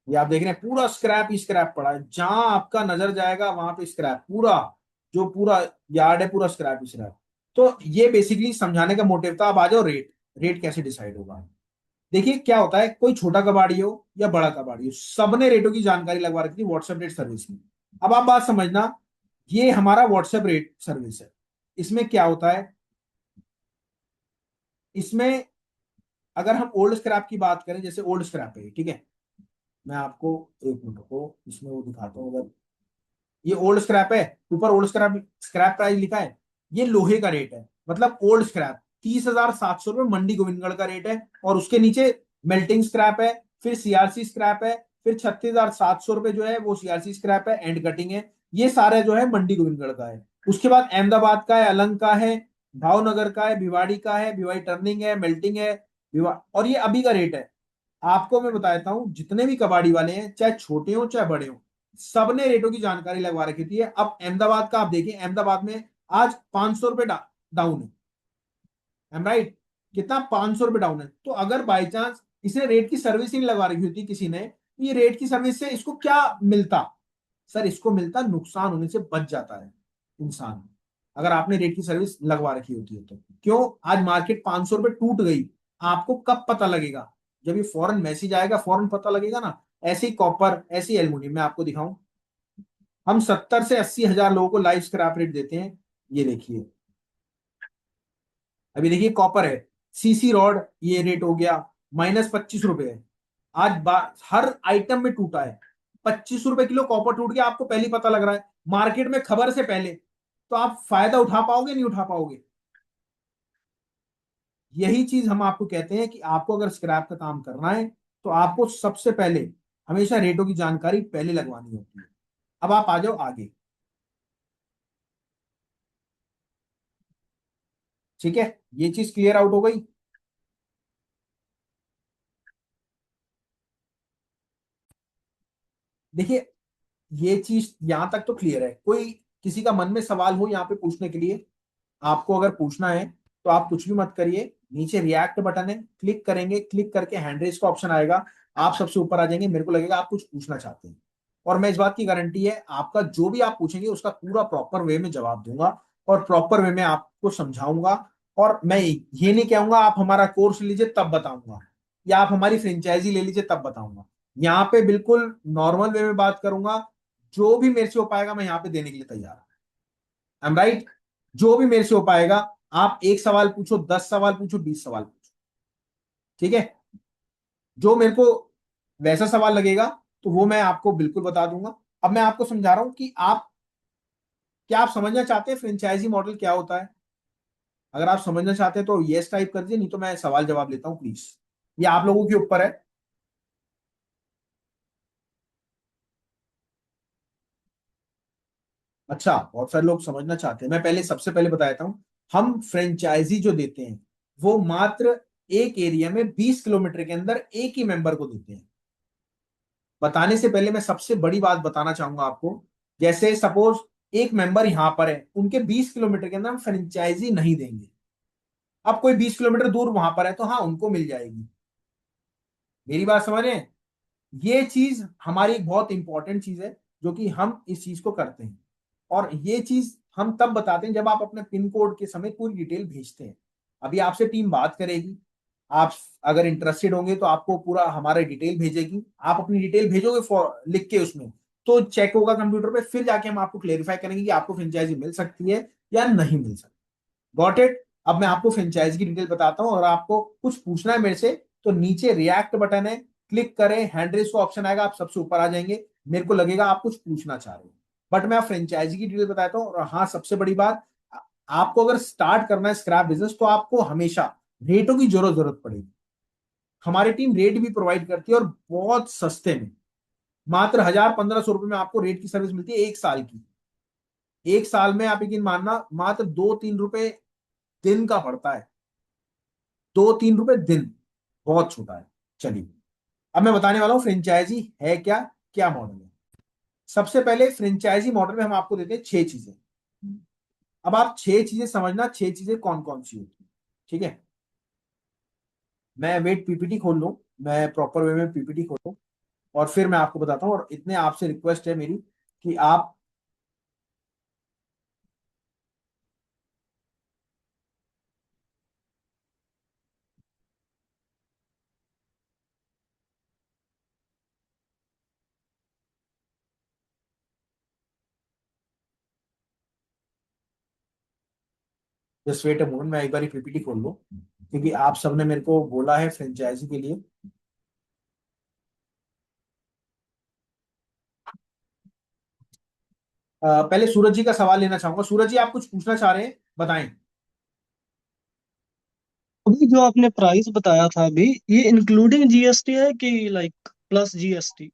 ये आप देख रहे हैं पूरा स्क्रैप ही स्क्रैप पड़ा है। जहां आपका नजर जाएगा वहां पे स्क्रैप पूरा, जो पूरा यार्ड है पूरा स्क्रैप ही स्क्रैप। तो ये बेसिकली समझाने का मोटिव था। अब आ जाओ रेट, रेट कैसे डिसाइड होगा। देखिए क्या होता है, कोई छोटा कबाड़ी हो या बड़ा कबाड़ी हो, सबने रेटों की जानकारी लगवा रखी थी व्हाट्सएप रेट सर्विस में। अब आप बात समझना, ये हमारा व्हाट्सएप रेट सर्विस है। इसमें क्या होता है, इसमें अगर हम ओल्ड स्क्रैप की बात करें, जैसे ओल्ड स्क्रैप है ठीक है, मैं आपको एक मिनट को इसमें वो दिखाता हूँ। अगर ये ओल्ड स्क्रैप है, ऊपर ओल्ड स्क्रैप स्क्रैप प्राइस लिखा है, ये लोहे का रेट है, मतलब ओल्ड स्क्रैप 30,700 रुपये मंडी गोविंदगढ़ का रेट है। और उसके नीचे मेल्टिंग स्क्रैप है, फिर सीआरसी स्क्रैप है, फिर 36,700 रुपये जो है वो सीआरसी स्क्रैप है, एंड कटिंग है। ये सारे जो है मंडी गोविंदगढ़ का है। उसके बाद अहमदाबाद का है, अलंग का है, भावनगर का है, भिवाड़ी का है, भिवाड़ी टर्निंग है, मेल्टिंग है, और ये अभी का रेट है। आपको मैं बताता हूं, जितने भी कबाड़ी वाले हैं, चाहे छोटे हो चाहे बड़े हो, सबने रेटों की जानकारी लगवा रखी थी। अब अहमदाबाद का आप देखिए, अहमदाबाद में आज 500 रुपये डाउन है। एम राइट, कितना, 500 रुपये डाउन है। तो अगर बाई चांस इसने रेट की सर्विस ही नहीं लगवा रखी होती किसी ने, तो ये रेट की सर्विस से इसको क्या मिलता। सर इसको मिलता, नुकसान होने से बच जाता है इंसान, अगर आपने रेट की सर्विस लगवा रखी होती है तो। क्यों, आज मार्केट 500 रुपये टूट गई, आपको कब पता लगेगा, जब ये फॉरन मैसेज आएगा फॉरन पता लगेगा ना। ऐसी कॉपर, ऐसी एल्यूमिनियम, मैं आपको दिखाऊं, हम 70 से 80 हजार लोगों को लाइव स्क्रैप रेट देते हैं। ये देखिए, अभी देखिए कॉपर है, सीसी रॉड, ये रेट हो गया -25 रुपए है। आज हर आइटम में टूटा है। 25 रुपए किलो कॉपर टूट गया, आपको पहले ही पता लग रहा है मार्केट में खबर से पहले। तो आप फायदा उठा पाओगे, नहीं उठा पाओगे। यही चीज हम आपको कहते हैं कि आपको अगर स्क्रैप का काम करना है, तो आपको सबसे पहले हमेशा रेटों की जानकारी पहले लगवानी होती है। अब आप आ जाओ आगे। ठीक है, ये चीज क्लियर आउट हो गई। देखिए, ये चीज यहां तक तो क्लियर है। कोई किसी का मन में सवाल हो यहाँ पे पूछने के लिए, आपको अगर पूछना है तो आप कुछ भी मत करिए। नीचे रिएक्ट बटन है, क्लिक करेंगे, क्लिक करके हैंड रेस का ऑप्शन आएगा, आप सबसे ऊपर आ जाएंगे। मेरे को लगेगा आप कुछ पूछना चाहते हैं, और मैं इस बात की गारंटी है, आपका जो भी आप पूछेंगे उसका पूरा प्रॉपर वे में जवाब दूंगा, और प्रॉपर वे में आपको समझाऊंगा। और मैं ये नहीं कहूंगा आप हमारा कोर्स लीजिए तब बताऊंगा, या आप हमारी फ्रेंचाइजी ले लीजिए तब बताऊंगा। यहाँ पे बिल्कुल नॉर्मल वे में बात करूंगा। जो भी मेरे से हो पाएगा मैं यहाँ पे देने के लिए तैयार हूं। आई एम राइट, जो भी मेरे से हो पाएगा। आप एक सवाल पूछो, 10 सवाल पूछो, 20 सवाल पूछो, ठीक है। जो मेरे को वैसा सवाल लगेगा तो वो मैं आपको बिल्कुल बता दूंगा। अब मैं आपको समझा रहा हूं कि आप क्या आप समझना चाहते हैं फ्रेंचाइजी मॉडल क्या होता है। अगर आप समझना चाहते हैं तो यस टाइप कर दीजिए, नहीं तो मैं सवाल जवाब लेता हूं प्लीज। ये आप लोगों के ऊपर है। अच्छा, बहुत सारे लोग समझना चाहते हैं, मैं पहले सबसे पहले बता देता हूं। हम फ्रेंचाइजी जो देते हैं वो मात्र एक एरिया में 20 किलोमीटर के अंदर एक ही मेंबर को देते हैं। बताने से पहले मैं सबसे बड़ी बात बताना चाहूंगा आपको। जैसे सपोज एक मेंबर यहां पर है, उनके 20 किलोमीटर के अंदर हम फ्रेंचाइजी नहीं देंगे। अब कोई 20 किलोमीटर दूर वहां पर है तो हाँ उनको मिल जाएगी। मेरी बात समझ रहे हैं? ये चीज हमारी एक बहुत इंपॉर्टेंट चीज है जो कि हम इस चीज को करते हैं। और ये चीज हम तब बताते हैं जब आप अपने पिन कोड के समेत पूरी डिटेल भेजते हैं। अभी आपसे टीम बात करेगी, आप अगर इंटरेस्टेड होंगे तो आपको पूरा हमारा डिटेल भेजेगी, आप अपनी डिटेल भेजोगे लिख के उसमें, तो चेक होगा कंप्यूटर पे, फिर जाके हम आपको क्लेरिफाई करेंगे कि आपको फ्रेंचाइजी मिल सकती है या नहीं मिल सकती। Got it? अब मैं आपको फ्रेंचाइज की डिटेल बताता हूँ, और आपको कुछ पूछना है मेरे से तो नीचे रिएक्ट बटन है, क्लिक करें, हैंड रेस का ऑप्शन आएगा, आप सबसे ऊपर आ जाएंगे। मेरे को लगेगा आप कुछ पूछना चाह रहे हो, बट मैं फ्रेंचाइजी की डिटेल बताता हूँ। और हाँ, सबसे बड़ी बात, आपको अगर स्टार्ट करना है स्क्रैप बिजनेस तो आपको हमेशा रेटों की जरूरत पड़ेगी। हमारी टीम रेट भी प्रोवाइड करती है, और बहुत सस्ते में, मात्र 1000-1500 रुपए में आपको रेट की सर्विस मिलती है 1 साल की। 1 साल में आप यकीन मानना मात्र 2-3 रुपए दिन का पड़ता है। 2-3 रुपए दिन, बहुत छोटा है। चलिए, अब मैं बताने वाला हूं फ्रेंचाइजी है क्या, क्या मॉडल है। सबसे पहले फ्रेंचाइजी मॉडल में हम आपको देते हैं 6 चीजें। अब आप 6 चीजें समझना, 6 चीजें कौन कौन सी होती है। ठीक है, मैं वेट पीपीटी खोल लूं, मैं प्रॉपर वे में पीपीटी खोलूं, और फिर मैं आपको बताता हूं। और इतने आपसे रिक्वेस्ट है मेरी कि आप, जस्ट वेट अ मोमेंट, मैं एक बार पीपीटी खोल लूं, क्योंकि आप सबने मेरे को बोला है फ्रेंचाइजी के लिए। पहले सूरज जी का सवाल लेना चाहूंगा। सूरज जी, आप कुछ पूछना चाह रहे हैं, बताएं। अभी जो आपने प्राइस बताया था अभी, ये इंक्लूडिंग जीएसटी है कि लाइक प्लस जीएसटी?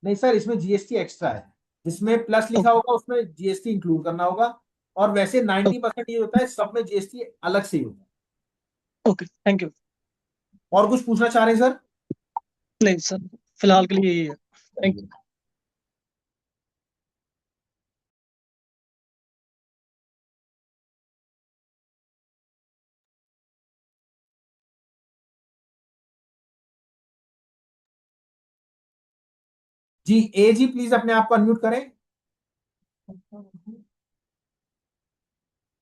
नहीं सर, इसमें जीएसटी एक्स्ट्रा है। जिसमें प्लस लिखा ओके। होगा उसमें जीएसटी इंक्लूड करना होगा। और वैसे 90% ये होता है, सब में जीएसटी अलग से ही होता है। Okay, thank you. और कुछ पूछना चाह रहे हैं सर? नहीं सर, फिलहाल के लिए यही है। Thank you. जी, ए जी प्लीज अपने आप को अनम्यूट करें।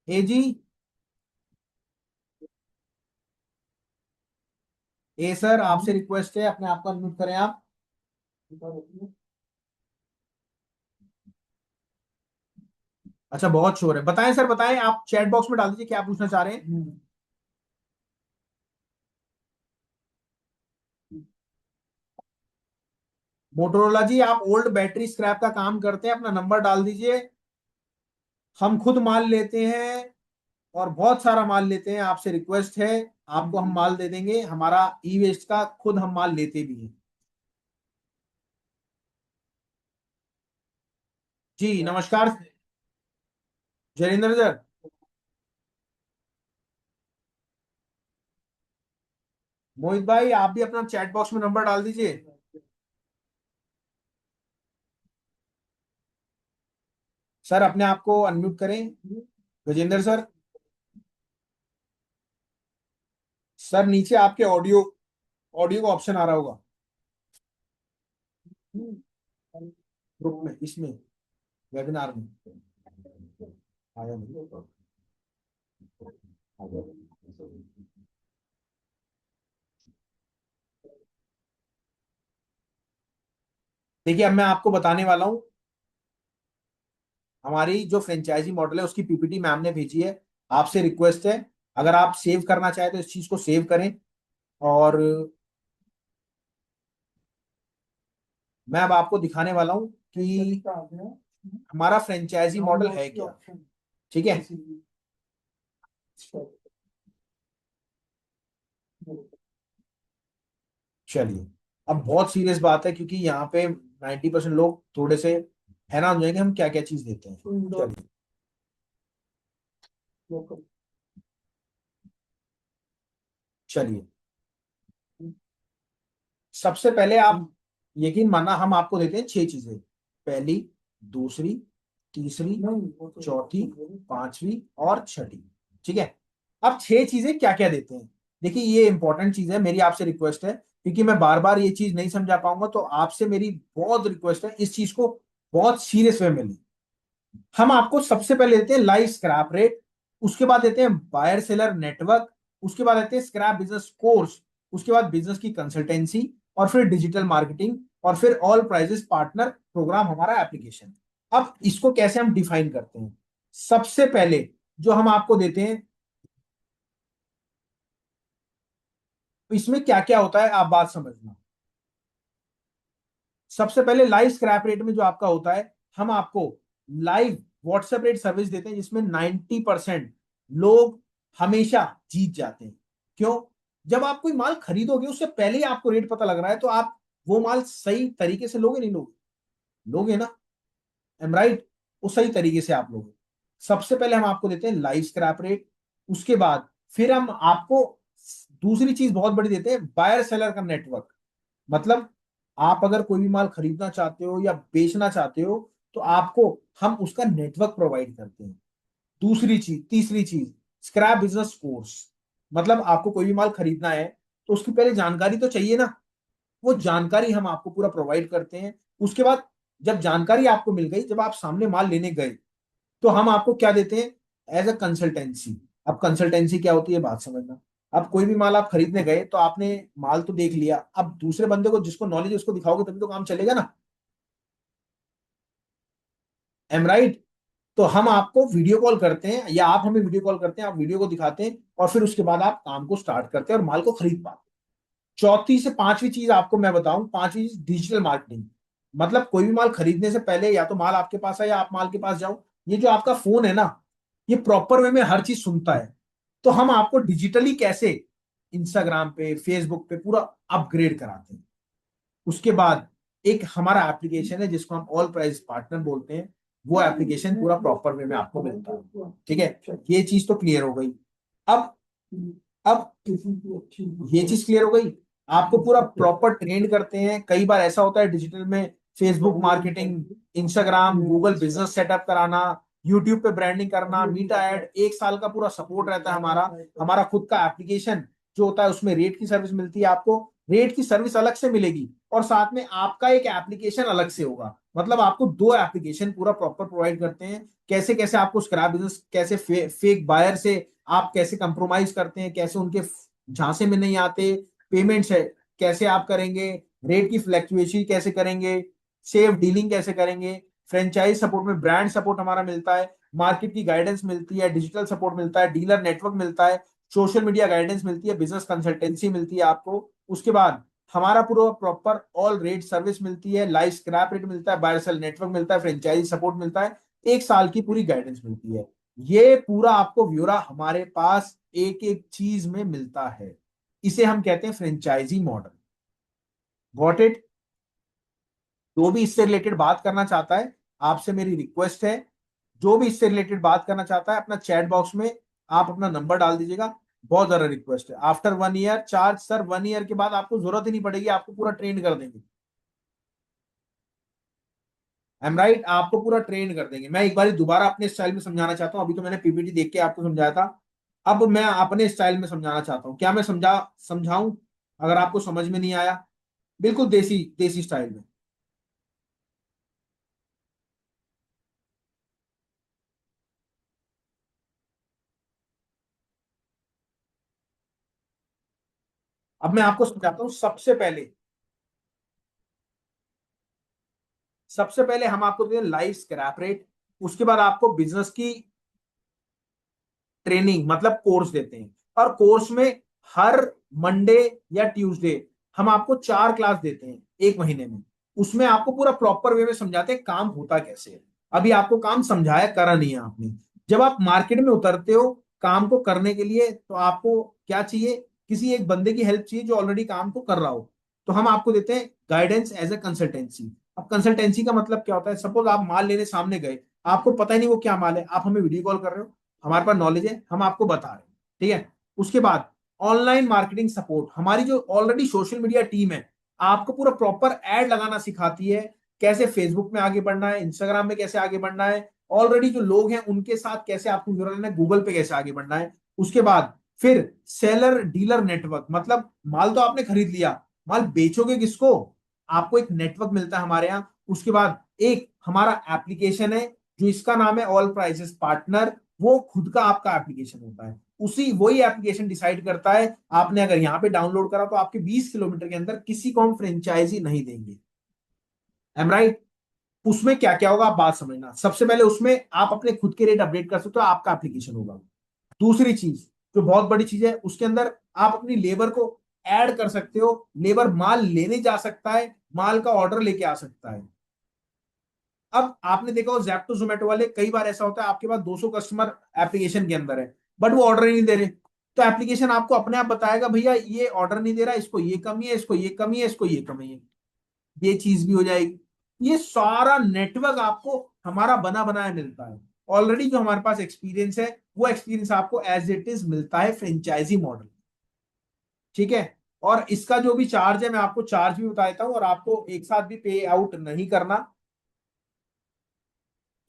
ए जी, ए सर, आपसे रिक्वेस्ट है, अपने आप को अनम्यूट करें आप। अच्छा, बहुत शोर है। बताएं सर, बताएं, आप चैट बॉक्स में डाल दीजिए क्या पूछना चाह रहे हैं। मोटोरोला जी, आप ओल्ड बैटरी स्क्रैप का काम करते हैं, अपना नंबर डाल दीजिए। हम खुद माल लेते हैं, और बहुत सारा माल लेते हैं। आपसे रिक्वेस्ट है, आपको हम माल दे देंगे। हमारा ई वेस्ट का खुद हम माल लेते भी हैं। जी नमस्कार जयेंद्र सर। मोहित भाई, आप भी अपना चैट बॉक्स में नंबर डाल दीजिए। सर, अपने आप को अनम्यूट करें। गजेंद्र सर, सर नीचे आपके ऑडियो ऑडियो का ऑप्शन आ रहा होगा ग्रुप में, इसमें वेबिनार में आया नहीं। देखिए, अब मैं आपको बताने वाला हूँ। हमारी जो फ्रेंचाइजी मॉडल है उसकी पीपीटी मैम ने भेजी है। आपसे रिक्वेस्ट है, अगर आप सेव करना चाहें तो इस चीज को सेव करें। और मैं अब आपको दिखाने वाला हूं कि हमारा फ्रेंचाइजी मॉडल है क्या। ठीक है, चलिए। अब बहुत सीरियस बात है, क्योंकि यहाँ पे 90% लोग थोड़े से हैरान हो जाएंगे हम क्या क्या चीज देते हैं। चलिए, चलिए, सबसे पहले आप यकीन मानना, हम आपको देते हैं 6 चीजें। पहली, दूसरी, तीसरी, चौथी, पांचवी और छठी। ठीक है, अब 6 चीजें क्या क्या देते हैं। देखिए ये इंपॉर्टेंट चीज है, मेरी आपसे रिक्वेस्ट है, क्योंकि मैं बार बार ये चीज नहीं समझा पाऊंगा, तो आपसे मेरी बहुत रिक्वेस्ट है इस चीज को बहुत सीरियस वे में लें। हम आपको सबसे पहले देते हैं लाइव स्क्रैप रेट, उसके बाद देते हैं बायर सेलर नेटवर्क, उसके बाद देते हैं स्क्रैप बिजनेस कोर्स, उसके बाद बिजनेस की कंसल्टेंसी, और फिर डिजिटल मार्केटिंग, और फिर ऑल प्राइजेस पार्टनर प्रोग्राम हमारा एप्लीकेशन। अब इसको कैसे हम डिफाइन करते हैं। सबसे पहले जो हम आपको देते हैं, इसमें क्या क्या होता है आप बात समझना। सबसे पहले लाइव स्क्रैप रेट में जो आपका होता है, हम आपको लाइव व्हाट्सएप रेट सर्विस देते हैं, जिसमें 90% लोग हमेशा जीत जाते हैं। क्यों? जब आप कोई माल खरीदोगे उससे पहले ही आपको रेट पता लग रहा है, तो आप वो माल सही तरीके से लोगे नहीं लोगे? लोगे ना? Am right? वो सही तरीके से आप लोगे। सबसे पहले हम आपको देते हैं लाइव स्क्रैप रेट, उसके बाद फिर हम आपको दूसरी चीज बहुत बड़ी देते हैं, बायर सेलर का नेटवर्क। मतलब आप अगर कोई भी माल खरीदना चाहते हो या बेचना चाहते हो, तो आपको हम उसका नेटवर्क प्रोवाइड करते हैं। दूसरी चीज, तीसरी चीज, स्क्रैप बिजनेस कोर्स। मतलब आपको कोई भी माल खरीदना है तो उसकी पहले जानकारी तो चाहिए ना, वो जानकारी हम आपको पूरा प्रोवाइड करते हैं। उसके बाद जब जानकारी आपको मिल गई, जब आप सामने माल लेने गए, तो हम आपको क्या देते हैं, एज अ कंसल्टेंसी। अब कंसल्टेंसी क्या होती है बात समझना। अब कोई भी माल आप खरीदने गए तो आपने माल तो देख लिया, अब दूसरे बंदे को जिसको नॉलेज है उसको दिखाओगे तभी तो काम चलेगा ना। Am right? तो हम आपको वीडियो कॉल करते हैं या आप हमें वीडियो कॉल करते हैं, आप वीडियो को दिखाते हैं और फिर उसके बाद आप काम को स्टार्ट करते हैं और माल को खरीद पाते हैं। चौथी से पांचवी चीज आपको मैं बताऊं, पांचवी चीज डिजिटल मार्केटिंग। मतलब कोई भी माल खरीदने से पहले या तो माल आपके पास है या आप माल के पास जाओ, ये जो आपका फोन है ना, ये प्रॉपर वे में हर चीज सुनता है। तो हम आपको डिजिटली कैसे इंस्टाग्राम पे, फेसबुक पे पूरा अपग्रेड कराते हैं। उसके बाद एक हमारा एप्लीकेशन है जिसको हम ऑल प्राइस पार्टनर बोलते हैं, वो एप्लीकेशन पूरा प्रॉपर वे में आपको मिलता है। ठीक है, ये चीज तो क्लियर हो गई। अब अब ये चीज क्लियर हो गई, आपको पूरा प्रॉपर ट्रेंड करते हैं। कई बार ऐसा होता है डिजिटल में, Facebook marketing, Instagram, Google business setup कराना, यूट्यूब पे ब्रांडिंग करना, मीटा एड, 1 साल का पूरा सपोर्ट रहता है हमारा। हमारा खुद का एप्लीकेशन जो होता है उसमें रेट की सर्विस मिलती है आपको, रेट की सर्विस अलग से मिलेगी, और साथ में आपका एक एप्लीकेशन अलग से होगा। मतलब आपको 2 एप्लीकेशन पूरा प्रॉपर प्रोवाइड करते हैं। कैसे कैसे आपको स्क्रैप बिजनेस, कैसे फेक बायर से आप कैसे कंप्रोमाइज करते हैं, कैसे उनके झांसे में नहीं आते, पेमेंट्स है कैसे आप करेंगे, रेट की फ्लैक्चुएशन कैसे करेंगे, सेफ डीलिंग कैसे करेंगे, फ्रेंचाइज सपोर्ट में ब्रांड सपोर्ट हमारा मिलता है, मार्केट की गाइडेंस मिलती है, डिजिटल सपोर्ट मिलता है, डीलर नेटवर्क मिलता है, सोशल मीडिया गाइडेंस मिलती है, बिजनेस कंसल्टेंसी मिलती है आपको। उसके बाद हमारा पूरा प्रॉपर ऑल रेट सर्विस मिलती है, लाइव स्क्रैप रेट मिलता है, बायर सेल नेटवर्क मिलता है, फ्रेंचाइजी सपोर्ट मिलता है, 1 साल की पूरी गाइडेंस मिलती है। ये पूरा आपको ब्यौरा हमारे पास एक एक चीज में मिलता है। इसे हम कहते हैं फ्रेंचाइजी मॉडल। Got it? जो भी इससे रिलेटेड बात करना चाहता है, आपसे मेरी रिक्वेस्ट है, जो भी इससे रिलेटेड बात करना चाहता है अपना चैट बॉक्स में आप अपना नंबर डाल दीजिएगा। बहुत ज्यादा रिक्वेस्ट है। After 1 year charge sir, 1 year के बाद आपको जरूरत ही नहीं पड़ेगी, आपको पूरा ट्रेंड कर देंगे। I am right? आपको पूरा ट्रेंड कर देंगे। मैं एक बार दोबारा अपने स्टाइल में समझाना चाहता हूँ, अभी तो मैंने पीपीटी देख के आपको समझाया था, अब मैं अपने स्टाइल में समझाना चाहता हूँ। क्या मैं समझाऊं अगर आपको समझ में नहीं आया? बिल्कुल देसी देसी स्टाइल में। अब मैं आपको समझाता हूँ। सबसे पहले हम आपको देते हैं लाइव स्क्रैप रेट, उसके बाद आपको बिजनेस की ट्रेनिंग मतलब कोर्स देते हैं, और कोर्स में हर मंडे या ट्यूसडे हम आपको 4 क्लास देते हैं 1 महीने में। उसमें आपको पूरा प्रॉपर वे में समझाते हैं काम होता कैसे है। अभी आपको काम समझाया, करा नहीं है आपने। जब आप मार्केट में उतरते हो काम को करने के लिए, तो आपको क्या चाहिए, किसी एक बंदे की हेल्प चाहिए जो ऑलरेडी काम को कर रहा हो। तो हम आपको देते हैं गाइडेंस एज ए कंसल्टेंसी। अब कंसल्टेंसी का मतलब क्या होता है, सपोज आप माल लेने सामने गए, आपको पता ही नहीं वो क्या माल है, आप हमें वीडियो कॉल कर रहे हो, हमारे पास नॉलेज है, हम आपको बता रहे हैं। ठीक है, उसके बाद ऑनलाइन मार्केटिंग सपोर्ट, हमारी जो ऑलरेडी सोशल मीडिया टीम है आपको पूरा प्रॉपर एड लगाना सिखाती है, कैसे फेसबुक में आगे बढ़ना है, इंस्टाग्राम में कैसे आगे बढ़ना है, ऑलरेडी जो लोग हैं उनके साथ कैसे आपको जुड़ना है, गूगल पे कैसे आगे बढ़ना है। उसके बाद फिर सेलर डीलर नेटवर्क, मतलब माल तो आपने खरीद लिया, माल बेचोगे किसको, आपको एक नेटवर्क मिलता है हमारे यहाँ। उसके बाद एक हमारा एप्लीकेशन है जो इसका नाम है ऑल प्राइसेस पार्टनर, वो खुद का आपका एप्लीकेशन होता है। उसी वही एप्लीकेशन डिसाइड करता है, आपने अगर यहाँ पे डाउनलोड करा तो आपके 20 किलोमीटर के अंदर किसी को हम फ्रेंचाइजी नहीं देंगे। Am right. उसमें क्या क्या होगा आप बात समझना। सबसे पहले उसमें आप अपने खुद के रेट अपडेट कर सकते हो, आपका एप्लीकेशन होगा। दूसरी चीज जो बहुत बड़ी चीज है, उसके अंदर आप अपनी लेबर को ऐड कर सकते हो। लेबर माल लेने जा सकता है, माल का ऑर्डर लेके आ सकता है। अब आपने देखा हो ज़ेप्टो जोमेटो वाले, कई बार ऐसा होता है आपके पास 200 कस्टमर एप्लीकेशन के अंदर है बट वो ऑर्डर ही नहीं दे रहे, तो एप्लीकेशन आपको अपने आप बताएगा भैया ये ऑर्डर नहीं दे रहा, इसको ये कमी है, इसको ये कमी है, इसको ये कमी है। ये चीज भी हो जाएगी। ये सारा नेटवर्क आपको हमारा बना बनाया मिलता है। ऑलरेडी जो हमारे पास एक्सपीरियंस है वो एक्सपीरियंस आपको एज इट इज मिलता है फ्रेंचाइजी मॉडल। ठीक है। और इसका जो भी चार्ज है मैं आपको चार्ज भी बता देता हूं, और आपको एक साथ भी पे आउट नहीं करना।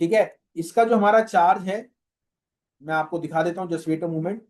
ठीक है। इसका जो हमारा चार्ज है मैं आपको दिखा देता हूं, जस्ट वेट अ मोमेंट।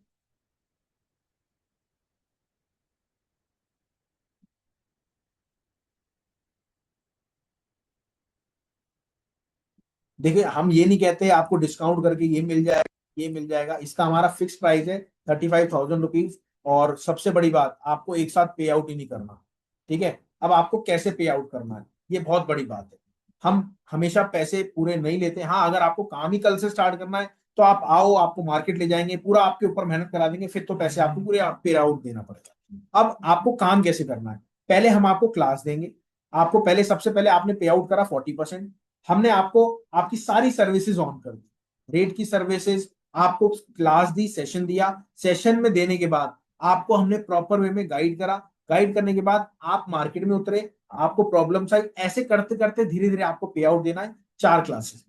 देखिए हम ये नहीं कहते आपको डिस्काउंट करके ये मिल जाएगा, ये मिल जाएगा। इसका हमारा फिक्स प्राइस है 35,000 रुपीज। और सबसे बड़ी बात, आपको एक साथ पे आउट ही नहीं करना। ठीक है। अब आपको कैसे पे आउट करना है, ये बहुत बड़ी बात है। हम हमेशा पैसे पूरे नहीं लेते। हाँ, अगर आपको काम ही कल से स्टार्ट करना है तो आप आओ, आपको मार्केट ले जाएंगे, पूरा आपके ऊपर मेहनत करा देंगे, फिर तो पैसे आपको पूरे पे आउट देना पड़ेगा। अब आपको काम कैसे करना है, पहले हम आपको क्लास देंगे। आपको पहले सबसे पहले आपने पे आउट करा 40%, हमने आपको आपकी सारी सर्विसेज ऑन कर दी, रेट की सर्विसेज, आपको क्लास दी, सेशन दिया। सेशन में देने के बाद आपको हमने प्रॉपर वे में गाइड करा। गाइड करने के बाद आप मार्केट में उतरे, आपको प्रॉब्लम आई, ऐसे करते करते धीरे धीरे आपको पे आउट देना है 4 क्लासेस,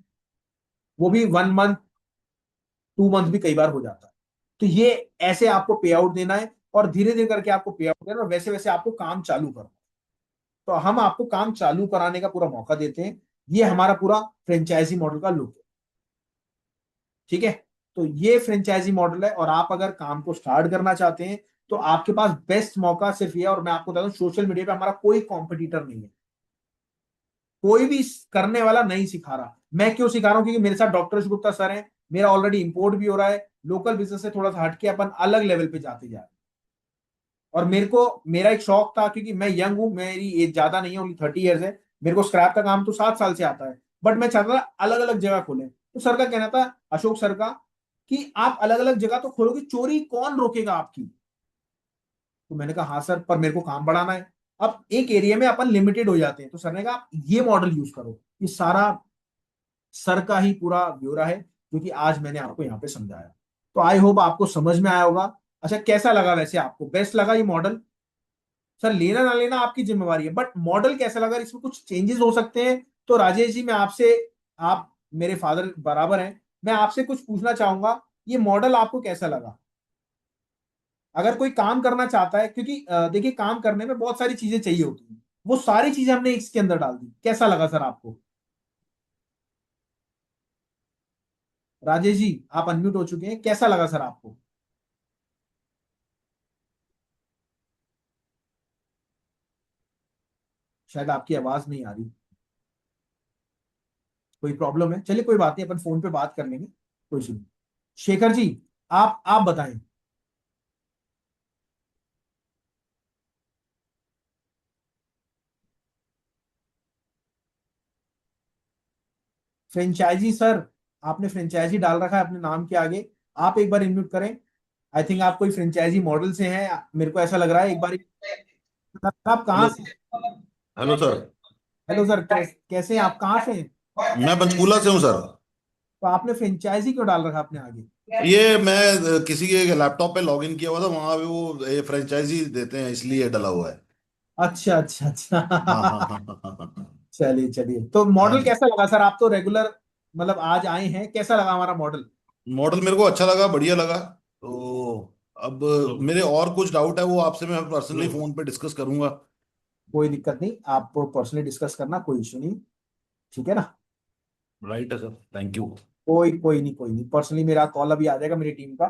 वो भी 1 मंथ 2 मंथ भी कई बार हो जाता है। तो ये ऐसे आपको पे आउट देना है और धीरे धीरे करके आपको पे आउट देना है, और वैसे वैसे आपको काम चालू करना है। तो हम आपको काम चालू कराने का पूरा मौका देते हैं। ये हमारा पूरा फ्रेंचाइजी मॉडल का लुक है। ठीक है। तो ये फ्रेंचाइजी मॉडल है, और आप अगर काम को स्टार्ट करना चाहते हैं तो आपके पास बेस्ट मौका सिर्फ ये है। और मैं आपको बता दूं, सोशल मीडिया पे हमारा कोई कॉम्पिटिटर नहीं है, कोई भी करने वाला नहीं सिखा रहा। मैं क्यों सिखा रहा हूं, क्योंकि मेरे साथ डॉक्टर गुप्ता सर हैं, मेरा ऑलरेडी इंपोर्ट भी हो रहा है। लोकल बिजनेस से थोड़ा सा हटके अपन अलग लेवल पे जाते जा रहे हैं। और मेरे को मेरा एक शौक था, क्योंकि मैं यंग हूं, मेरी एज ज्यादा नहीं है, ओनली 30 ईयर्स है। मेरे को स्क्रैप का काम तो 7 साल से आता है, बट मैं चाहता था अलग अलग जगह खोलें। तो सर का कहना था, अशोक सर का, कि आप अलग अलग जगह तो खोलोगे, चोरी कौन रोकेगा आपकी। तो मैंने कहा हाँ सर, पर मेरे को काम बढ़ाना है। अब एक एरिया में अपन लिमिटेड हो जाते हैं, तो सर ने कहा आप ये मॉडल यूज करो। ये सारा सर का ही पूरा ब्यौरा है जो कि आज मैंने आपको यहाँ पे समझाया। तो आई होप आपको समझ में आया होगा। अच्छा, कैसा लगा, वैसे आपको बेस्ट लगा ये मॉडल? सर लेना ना लेना आपकी जिम्मेवारी है, बट मॉडल कैसा लगा, इसमें कुछ चेंजेस हो सकते हैं। तो राजेश जी, मैं आपसे, आप मेरे फादर बराबर हैं, मैं आपसे कुछ पूछना चाहूंगा, ये मॉडल आपको कैसा लगा? अगर कोई काम करना चाहता है, क्योंकि देखिए काम करने में बहुत सारी चीजें चाहिए होती हैं, वो सारी चीजें हमने इसके अंदर डाल दी। कैसा लगा सर आपको? राजेश जी, आप अनम्यूट हो चुके हैं, कैसा लगा सर आपको? शायद आपकी आवाज नहीं आ रही, कोई प्रॉब्लम है, चलिए कोई बात नहीं, अपन फोन पे बात कर लेंगे, कोई इशू नहीं। शेखर जी, आप बताएं। फ्रेंचाइजी सर, आपने फ्रेंचाइजी डाल रखा है अपने नाम के आगे, आप एक बार इनम्यूट करें। आई थिंक आप कोई फ्रेंचाइजी मॉडल से हैं, मेरे को ऐसा लग रहा है। एक बार आप कहाँ हेलो। से? Hello sir. हेलो सर, कैसे हैं आप, कहाँ से हैं? मैं पंचकूला से हूँ सर। तो आपने फ्रेंचाइजी क्यों डाल रखा है अपने आगे? ये मैं किसी के लैपटॉप पे लॉगिन किया हुआ था, वहां पे वो ये फ्रेंचाइजी देते हैं इसलिए डला हुआ है। अच्छा अच्छा हाँ हाँ अच्छा। हाँ हाँ हाँ हाँ हाँ। चलिए चलिए, तो हाँ मॉडल जी। कैसा लगा सर? आप तो रेगुलर मतलब आज आए हैं, कैसा लगा हमारा मॉडल? मॉडल मेरे को अच्छा लगा, बढ़िया लगा। तो अब मेरे और कुछ डाउट है, वो आपसे मैं पर्सनली फोन पे डिस्कस करूंगा। कोई दिक्कत नहीं, आप पर्सनली डिस्कस करना, कोई इशू नहीं। ठीक है ना? राइट है सर, थैंक यू। कोई नहीं, पर्सनली मेरा कॉल अभी आ जाएगा मेरी टीम का,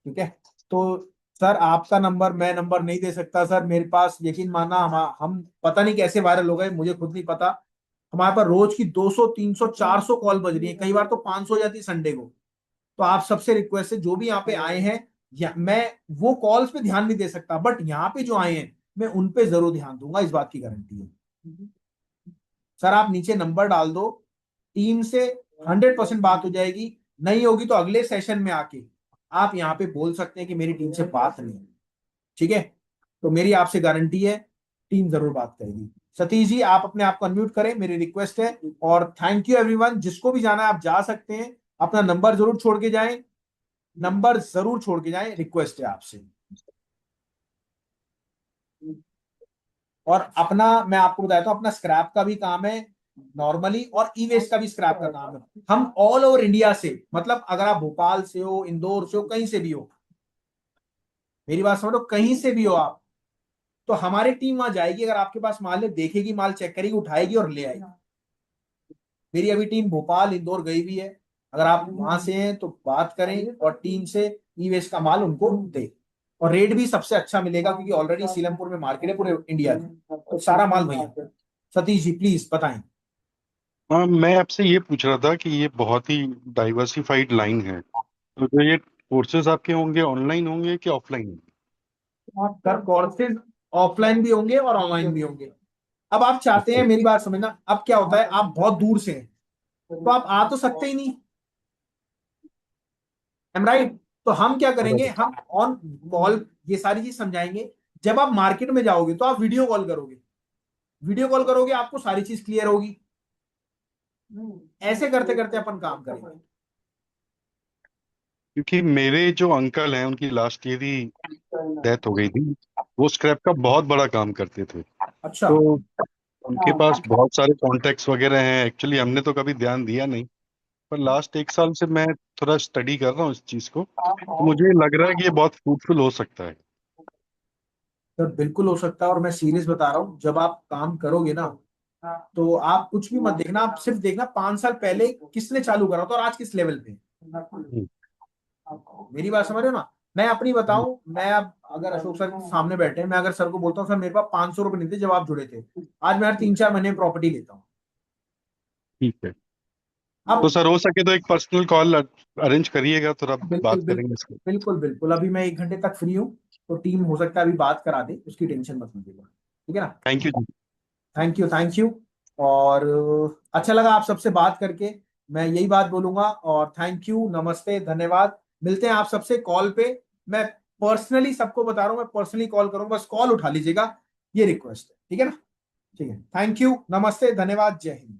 ठीक है। तो सर आपका नंबर, मैं नंबर नहीं दे सकता सर, मेरे पास यकीन मानना, हम पता नहीं कैसे वायरल हो गए, मुझे खुद नहीं पता। हमारे पास रोज की 200 300 400 कॉल बज रही है, कई बार तो 500 हो जाती है संडे को। तो आप सबसे रिक्वेस्ट है, जो भी यहाँ पे आए हैं, मैं वो कॉल्स पे ध्यान नहीं दे सकता, बट यहाँ पे जो आए हैं मैं उन पे जरूर ध्यान दूंगा, इस बात की गारंटी है। सर आप नीचे नंबर डाल दो, टीम से 100% बात हो जाएगी। नहीं होगी तो अगले सेशन में आके आप यहाँ पे बोल सकते हैं कि मेरी टीम से बात नहीं हुई, ठीक है। तो मेरी आपसे गारंटी है, टीम जरूर बात करेगी। सतीश जी आप अपने आप को अनम्यूट करें, मेरी रिक्वेस्ट है। और थैंक यू एवरीवन, जिसको भी जाना है आप जा सकते हैं, अपना नंबर जरूर छोड़ के जाएं, नंबर जरूर छोड़ के जाएं, रिक्वेस्ट है आपसे। और अपना मैं आपको बताता हूं, अपना स्क्रैप का भी काम है नॉर्मली, और ई वेस्ट का भी स्क्रैप का काम है। हम ऑल ओवर इंडिया से, मतलब अगर आप भोपाल से हो, इंदौर से हो, कहीं से भी हो, मेरी बात समझो, कहीं से भी हो आप, तो हमारी टीम वहां जाएगी, अगर आपके पास माल है देखेगी, माल चेक करेगी, उठाएगी और ले आएगी। मेरी अभी टीम भोपाल इंदौर गई भी है, अगर आप वहां से हैं तो बात करें और टीम से ई वेस्ट का माल उनको दे। और रेट भी सबसे अच्छा मिलेगा, क्योंकि ऑलरेडी सीलमपुर में मार्केट है पूरे इंडिया में, तो सारा माल वहीं है। सतीश जी प्लीज बताएं। हाँ, मैं आपसे ये पूछ रहा था कि ये बहुत ही डाइवर्सिफाइड लाइन है, तो जो ये कोर्सेज आपके होंगे ऑनलाइन होंगे कि ऑफलाइन? सर कोर्सेज ऑफलाइन भी होंगे और ऑनलाइन भी होंगे। अब आप चाहते हैं, अच्छा। मेरी बात समझना, अब क्या होता है, आप बहुत दूर से हैं तो आप आ तो सकते ही नहीं, एम राइट। तो हम क्या करेंगे, बराबर। हम ऑन कॉल ये सारी चीज समझाएंगे। जब आप मार्केट में जाओगे तो आप वीडियो कॉल करोगे, वीडियो कॉल करोगे, आपको सारी चीज क्लियर होगी। ऐसे करते करते अपन काम करेंगे। क्योंकि मेरे जो अंकल हैं उनकी लास्ट ईयर ही डेथ हो गई थी। वो स्क्रैप का बहुत बड़ा काम करते थे, अच्छा। तो उनके पास बहुत सारे कॉन्टेक्ट्स वगैरह हैं। एक्चुअली हमने तो कभी ध्यान दिया नहीं, पर लास्ट एक साल से मैं थोड़ा स्टडी कर रहा हूँ इस चीज को, तो मुझे लग रहा है कि ये बहुत फ्रूटफुल हो सकता है। सर बिल्कुल हो सकता है, और मैं सीरियस बता रहा हूँ, जब आप काम करोगे ना, तो आप कुछ भी मत देखना, आप सिर्फ देखना 5 साल पहले किसने चालू करा था और आज किस लेवल पे है। हम्म, मेरी बात समझ रहे हो ना। मैं अपनी बताऊं, मैं अब अगर अशोक सर के सामने बैठे हैं, मैं अगर सर को बोलता हूँ सर मेरे पास 500 रुपए नहीं थे जब आप जुड़े थे, आज मैं हर 3-4 महीने में प्रॉपर्टी लेता हूँ। ठीक है। तो अब सर हो सके तो एक पर्सनल कॉल अरेंज करिएगा, थोड़ा बिल्कुल बात करेंगे बिल्कुल, इसको। बिल्कुल बिल्कुल, अभी मैं 1 घंटे तक फ्री हूँ, तो टीम हो सकता है अभी बात करा दे, उसकी टेंशन मत लीजिएगा, ठीक है ना। थैंक यू जी। Thank you, thank you. और अच्छा लगा आप सबसे बात करके, मैं यही बात बोलूंगा। और थैंक यू, नमस्ते, धन्यवाद। मिलते हैं आप सबसे कॉल पे। मैं पर्सनली सबको बता रहा हूँ, मैं पर्सनली कॉल करूंगा, बस कॉल उठा लीजिएगा, ये रिक्वेस्ट है, ठीक है ना। ठीक है, थैंक यू, नमस्ते, धन्यवाद, जय हिंद।